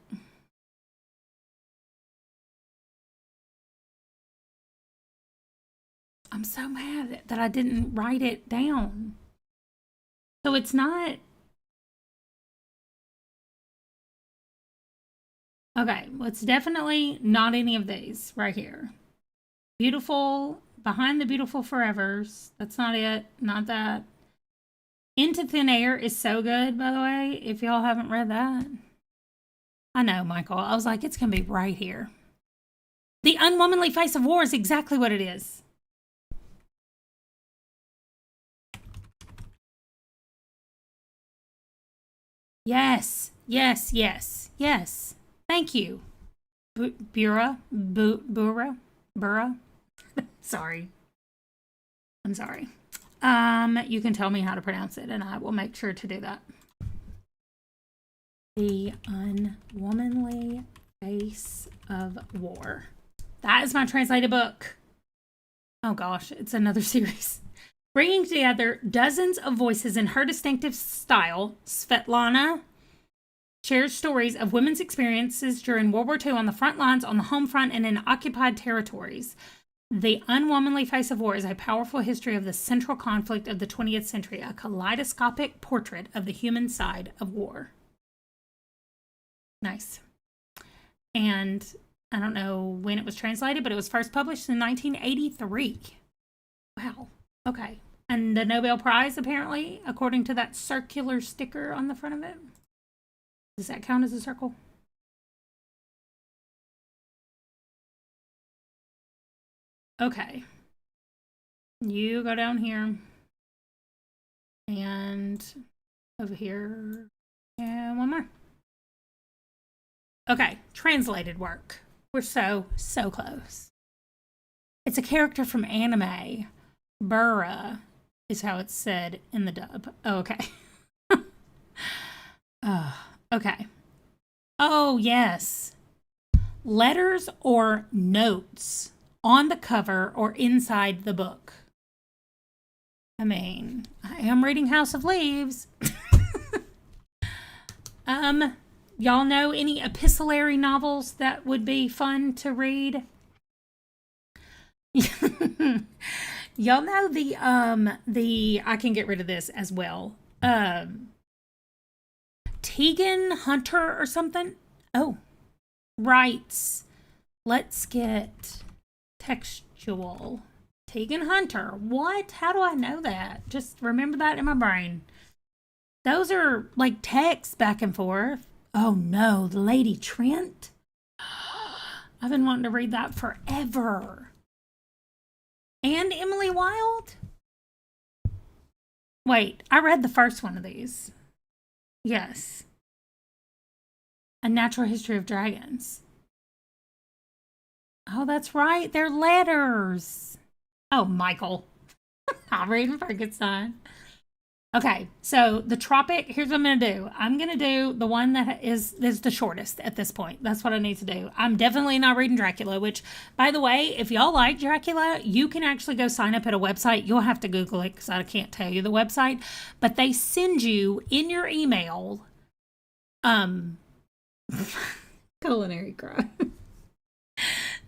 I'm so mad that I didn't write it down. So it's not... Okay, well, it's definitely not any of these right here. Beautiful, Behind the Beautiful Forevers. That's not it. Not that. Into Thin Air is so good, by the way, if y'all haven't read that. I know, Michael. I was like, it's going to be right here. The Unwomanly Face of War is exactly what it is. Yes. Thank you. Burra. Sorry. I'm sorry. You can tell me how to pronounce it, and I will make sure to do that. The Unwomanly Face of War. That is my translated book. Oh gosh, it's another series. Bringing together dozens of voices in her distinctive style, Svetlana shares stories of women's experiences during World War II on the front lines, on the home front, and in occupied territories. The Unwomanly Face of War is a powerful history of the central conflict of the 20th century, a kaleidoscopic portrait of the human side of war. Nice. And I don't know when it was translated, but it was first published in 1983. Wow. Okay. and the Nobel Prize, apparently, according to that circular sticker on the front of it. Does that count as a circle? Okay. You go down here. And over here. And one more. Okay, translated work. We're so close. It's a character from anime. Burra is how it's said in the dub. Oh, okay. Okay. Oh, yes. Letters or notes on the cover or inside the book. I mean, I am reading House of Leaves. Y'all know any epistolary novels that would be fun to read? Y'all know the I can get rid of this as well. Tegan Hunter or something? Oh, writes, let's get textual. Tegan Hunter. What? How do I know that? Just remember that in my brain. Those are like texts back and forth. Oh no, the Lady Trent. I've been wanting to read that forever. And Emily Wilde? Wait, I read the first one of these. Yes. A Natural History of Dragons. Oh, that's right. They're letters. Oh, Michael. I'm reading Frankenstein. Okay, so the Tropic, here's what I'm going to do. I'm going to do the one that is the shortest at this point. That's what I need to do. I'm definitely not reading Dracula, which, by the way, if y'all like Dracula, you can actually go sign up at a website. You'll have to Google it because I can't tell you the website. But they send you in your email, culinary crime.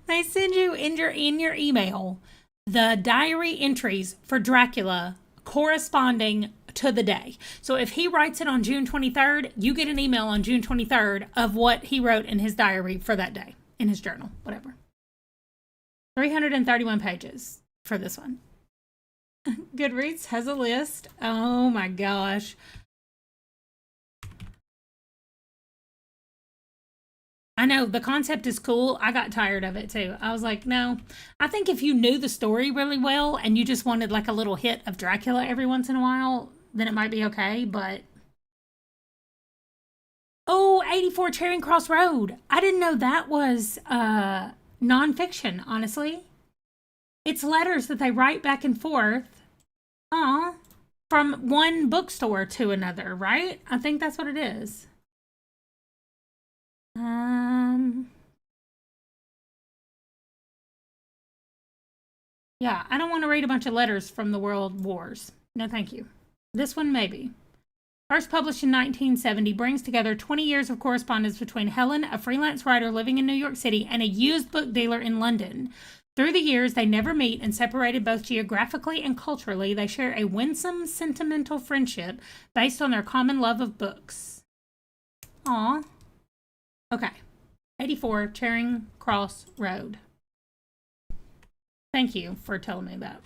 They send you in your email the diary entries for Dracula corresponding to the day. So if he writes it on June 23rd, you get an email on June 23rd of what he wrote in his diary for that day, in his journal, whatever. 331 pages for this one. Goodreads has a list. Oh my gosh. I know the concept is cool. I got tired of it too. I was like, no. I think if you knew the story really well and you just wanted like a little hit of Dracula every once in a while, then it might be okay, but... Oh, 84 Charing Cross Road. I didn't know that was nonfiction, honestly. It's letters that they write back and forth. Aw. From one bookstore to another, right? I think that's what it is. Yeah, I don't want to read a bunch of letters from the World Wars. No, thank you. This one, maybe. First published in 1970, brings together 20 years of correspondence between Helen, a freelance writer living in New York City, and a used book dealer in London. Through the years, they never meet, and separated both geographically and culturally, they share a winsome, sentimental friendship based on their common love of books. Aw. Okay. 84 Charing Cross Road. Thank you for telling me that.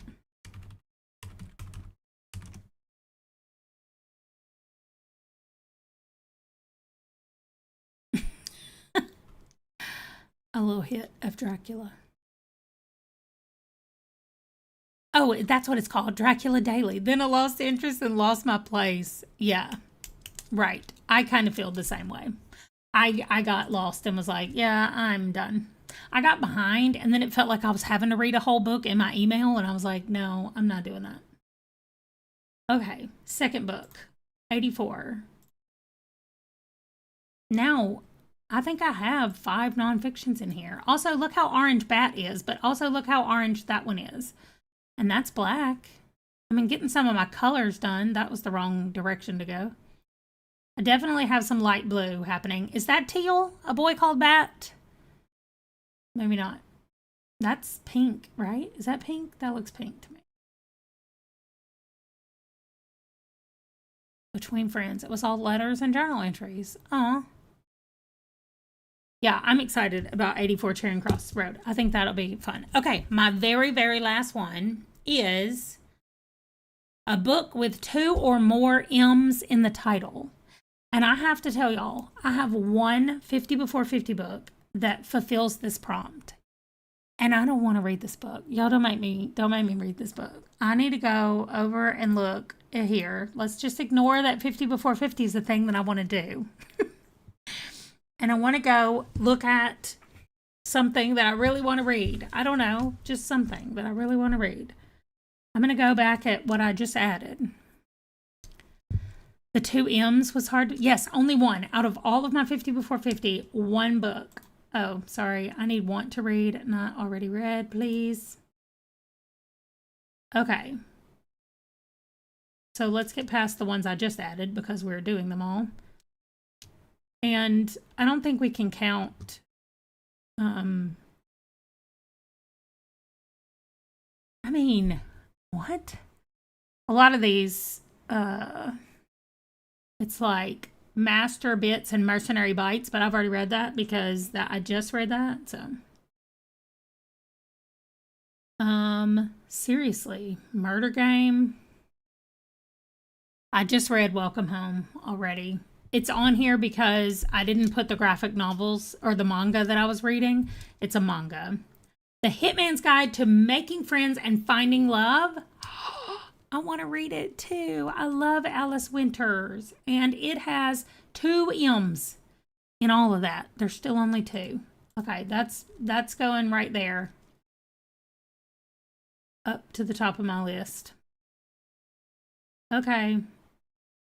A little hit of Dracula. Oh, that's what it's called, Dracula Daily. Then I lost interest and lost my place. Yeah, right. I kind of feel the same way. I got lost and was like, yeah, I'm done. I got behind, and then it felt like I was having to read a whole book in my email, and I was like, no, I'm not doing that. Okay, second book, 84. Now, I think I have 5 nonfictions in here. Also, look how orange Bat is, but also look how orange that one is. And that's black. I mean, getting some of my colors done, that was the wrong direction to go. I definitely have some light blue happening. Is that teal? A Boy Called Bat? Maybe not. That's pink, right? Is that pink? That looks pink to me. Between Friends. It was all letters and journal entries. Aw. Yeah, I'm excited about 84 Charing Cross Road. I think that'll be fun. Okay, my very, very last one is A book with 2 or more M's in the title. And I have to tell y'all, I have one 50 before 50 book that fulfills this prompt. And I don't want to read this book. Y'all don't make me read this book. I need to go over and look here. Let's just ignore that 50 before 50 is the thing that I want to do. And I want to go look at something that I really want to read. I don't know, just something that I really want to read. I'm going to go back at what I just added. The 2 M's was hard. Yes, only one. Out of all of my 50 before 50, one book. Oh, sorry. I need want to read, not already read, please. Okay. So let's get past the ones I just added because we're doing them all. And I don't think we can count. I mean, what? A lot of these, it's like Master Bits and Mercenary Bites, but I've already read that because I just read that. So, seriously, Murder Game. I just read Welcome Home already. It's on here because I didn't put the graphic novels or the manga that I was reading. It's a manga. The Hitman's Guide to Making Friends and Finding Love. I want to read it too. I love Alice Winters. And it has 2 M's in all of that. There's still only 2. Okay, that's going right there. Up to the top of my list. Okay.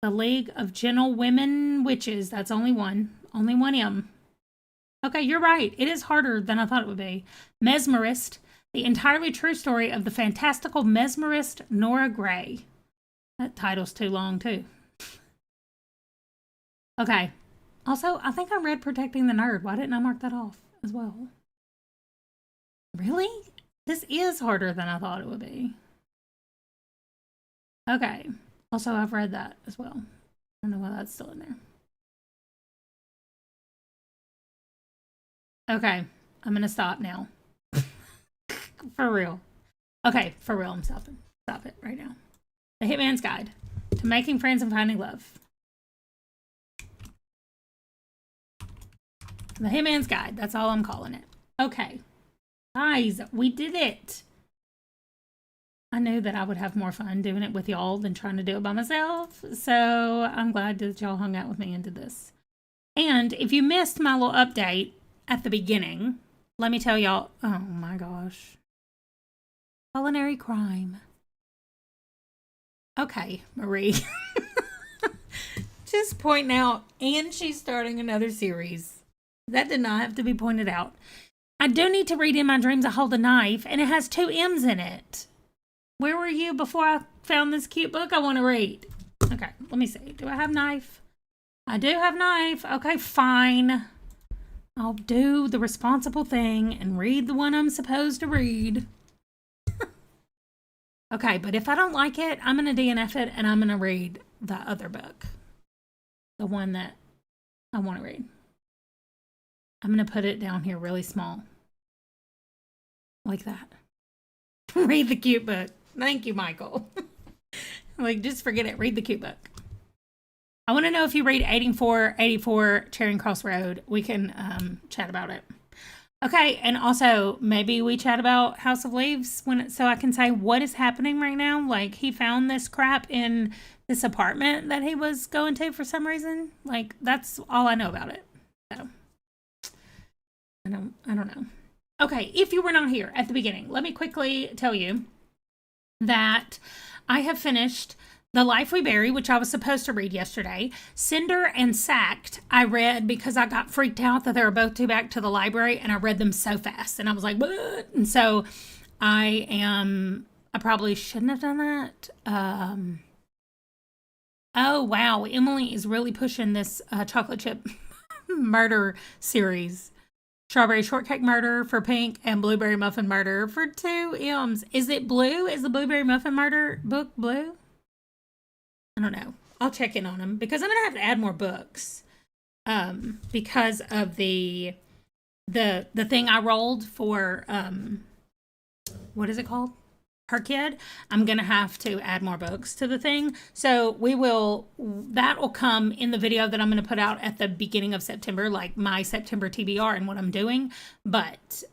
The League of Gentlewomen Witches. That's only one. Only 1 M. Okay, you're right. It is harder than I thought it would be. Mesmerist. The entirely true story of the fantastical mesmerist Nora Gray. That title's too long, too. Okay. Also, I think I read Protecting the Nerd. Why didn't I mark that off as well? Really? This is harder than I thought it would be. Okay. Also, I've read that as well. I don't know why that's still in there. Okay. I'm going to stop now. For real. Okay, for real, I'm stopping. Stop it right now. The Hitman's Guide to Making Friends and Finding Love. The Hitman's Guide. That's all I'm calling it. Okay. Guys, we did it. I knew that I would have more fun doing it with y'all than trying to do it by myself. So I'm glad that y'all hung out with me and did this. And if you missed my little update at the beginning, let me tell y'all. Oh my gosh. Culinary crime. Okay, Marie. Just pointing out, and she's starting another series. That did not have to be pointed out. I do need to read In My Dreams I Hold a Knife, and it has 2 M's in it. Where were you before I found this cute book I want to read? Okay, let me see. Do I have knife? I do have knife. Okay, fine. I'll do the responsible thing and read the one I'm supposed to read. Okay, but if I don't like it, I'm going to DNF it and I'm going to read the other book. The one that I want to read. I'm going to put it down here really small. Like that. Read the cute book. Thank you, Michael. Like, just forget it. Read the cute book. I want to know if you read 84 Charing Cross Road. We can chat about it. Okay, and also maybe we chat about House of Leaves so I can say what is happening right now. Like, he found this crap in this apartment that he was going to for some reason. Like, that's all I know about it. So I don't know. Okay, if you were not here at the beginning, let me quickly tell you that I have finished The Life We Bury, which I was supposed to read yesterday. Cinder and Sacked, I read because I got freaked out that they were both due back to the library, and I read them so fast. And I was like, what? And so I probably shouldn't have done that. Oh, wow. Emily is really pushing this chocolate chip murder series. Strawberry Shortcake Murder for pink and Blueberry Muffin Murder for 2 M's. Is it blue? Is the Blueberry Muffin Murder book blue? I don't know. I'll check in on them because I'm going to have to add more books because of the thing I rolled for, what is it called? her kid, I'm going to have to add more books to the thing. So that will come in the video that I'm going to put out at the beginning of September, like my September TBR and what I'm doing. But,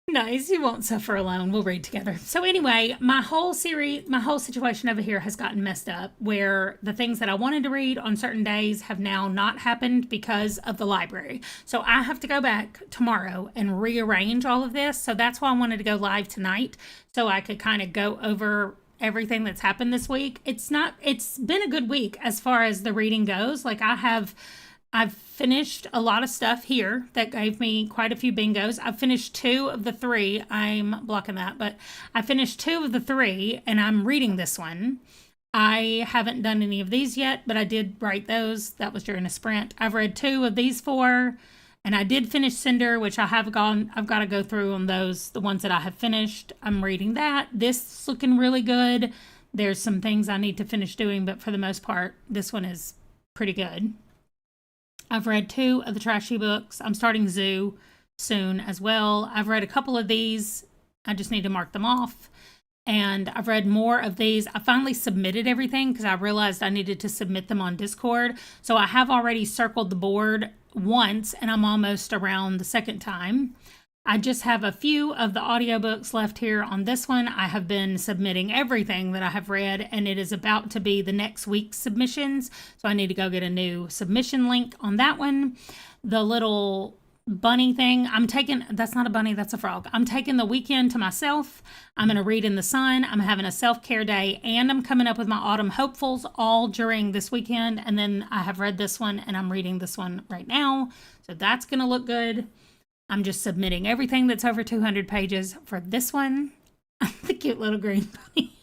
nice, you won't suffer alone. We'll read together. So anyway, my whole situation over here has gotten messed up, where the things that I wanted to read on certain days have now not happened because of the library. So I have to go back tomorrow and rearrange all of this. So that's why I wanted to go live tonight, so I could kind of go over everything that's happened this week. It's been a good week as far as the reading goes. Like I've finished a lot of stuff here that gave me quite a few bingos. I've finished 2 of the 3. I'm blocking that, but I finished 2 of the 3, and I'm reading this one. I haven't done any of these yet, but I did write those. That was during a sprint. I've read 2 of these 4, and I did finish Cinder, which I've got to go through on those, the ones that I have finished. I'm reading that. This is looking really good. There's some things I need to finish doing, but for the most part, this one is pretty good. I've read 2 of the trashy books. I'm starting Zoo soon as well. I've read a couple of these. I just need to mark them off. And I've read more of these. I finally submitted everything because I realized I needed to submit them on Discord. So I have already circled the board once, and I'm almost around the second time. I just have a few of the audiobooks left here on this one. I have been submitting everything that I have read, and it is about to be the next week's submissions. So I need to go get a new submission link on that one. The little bunny thing, that's not a bunny, that's a frog. I'm taking the weekend to myself. I'm going to read in the sun. I'm having a self-care day, and I'm coming up with my autumn hopefuls all during this weekend. And then I have read this one, and I'm reading this one right now. So that's going to look good. I'm just submitting everything that's over 200 pages for this one. The cute little green bunny.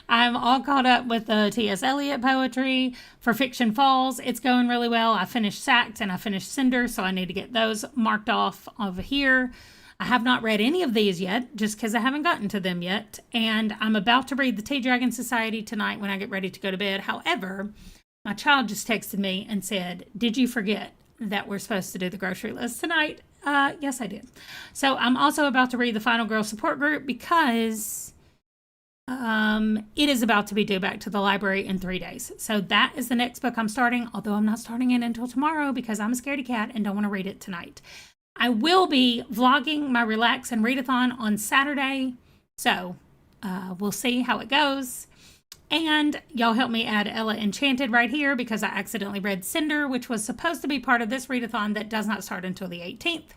I'm all caught up with the T.S. Eliot poetry. For Fiction Falls, it's going really well. I finished Sacked and I finished Cinder, so I need to get those marked off over here. I have not read any of these yet, just because I haven't gotten to them yet. And I'm about to read the Tea Dragon Society tonight when I get ready to go to bed. However, my child just texted me and said, "Did you forget that we're supposed to do the grocery list tonight?" Yes, I did. So I'm also about to read the Final Girl Support Group because it is about to be due back to the library in 3 days. So that is the next book I'm starting, although I'm not starting it until tomorrow because I'm a scaredy cat and don't want to read it tonight. I will be vlogging my Relax and Readathon on Saturday, so we'll see how it goes. And y'all help me add Ella Enchanted right here because I accidentally read Cinder, which was supposed to be part of this readathon that does not start until the 18th.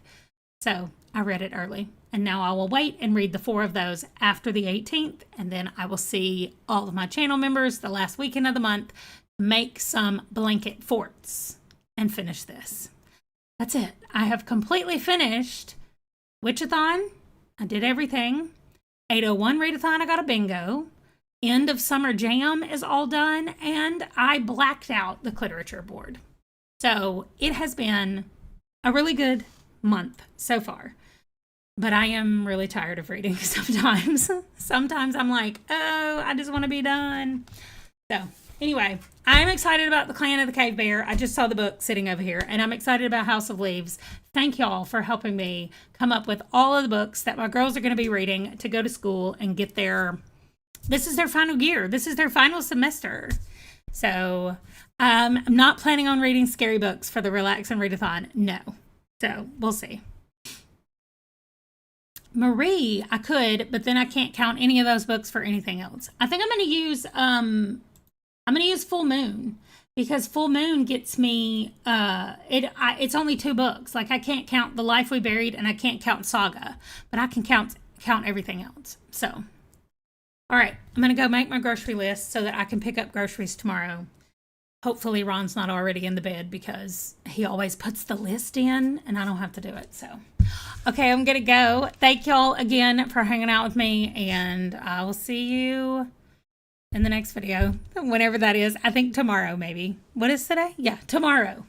So I read it early. And now I will wait and read the 4 of those after the 18th. And then I will see all of my channel members the last weekend of the month, make some blanket forts, and finish this. That's it. I have completely finished Witchathon. I did everything. 801 Readathon, I got a bingo. End of Summer Jam is all done, and I blacked out the literature board. So it has been a really good month so far, but I am really tired of reading sometimes. Sometimes I'm like, oh, I just want to be done. So anyway, I'm excited about The Clan of the Cave Bear. I just saw the book sitting over here, and I'm excited about House of Leaves. Thank y'all for helping me come up with all of the books that my girls are going to be reading to go to school and get their... This is their final year. This is their final semester. So I'm not planning on reading scary books for the Relax and Readathon. No. So we'll see. Marie, I could, but then I can't count any of those books for anything else. I think I'm going to use Full Moon because Full Moon gets me, it's only 2 books. Like I can't count The Life We Buried and I can't count Saga, but I can count everything else. So. All right, I'm going to go make my grocery list so that I can pick up groceries tomorrow. Hopefully Ron's not already in the bed because he always puts the list in and I don't have to do it. So, okay, I'm going to go. Thank y'all again for hanging out with me, and I will see you in the next video, whenever that is. I think tomorrow maybe. What is today? Yeah, tomorrow.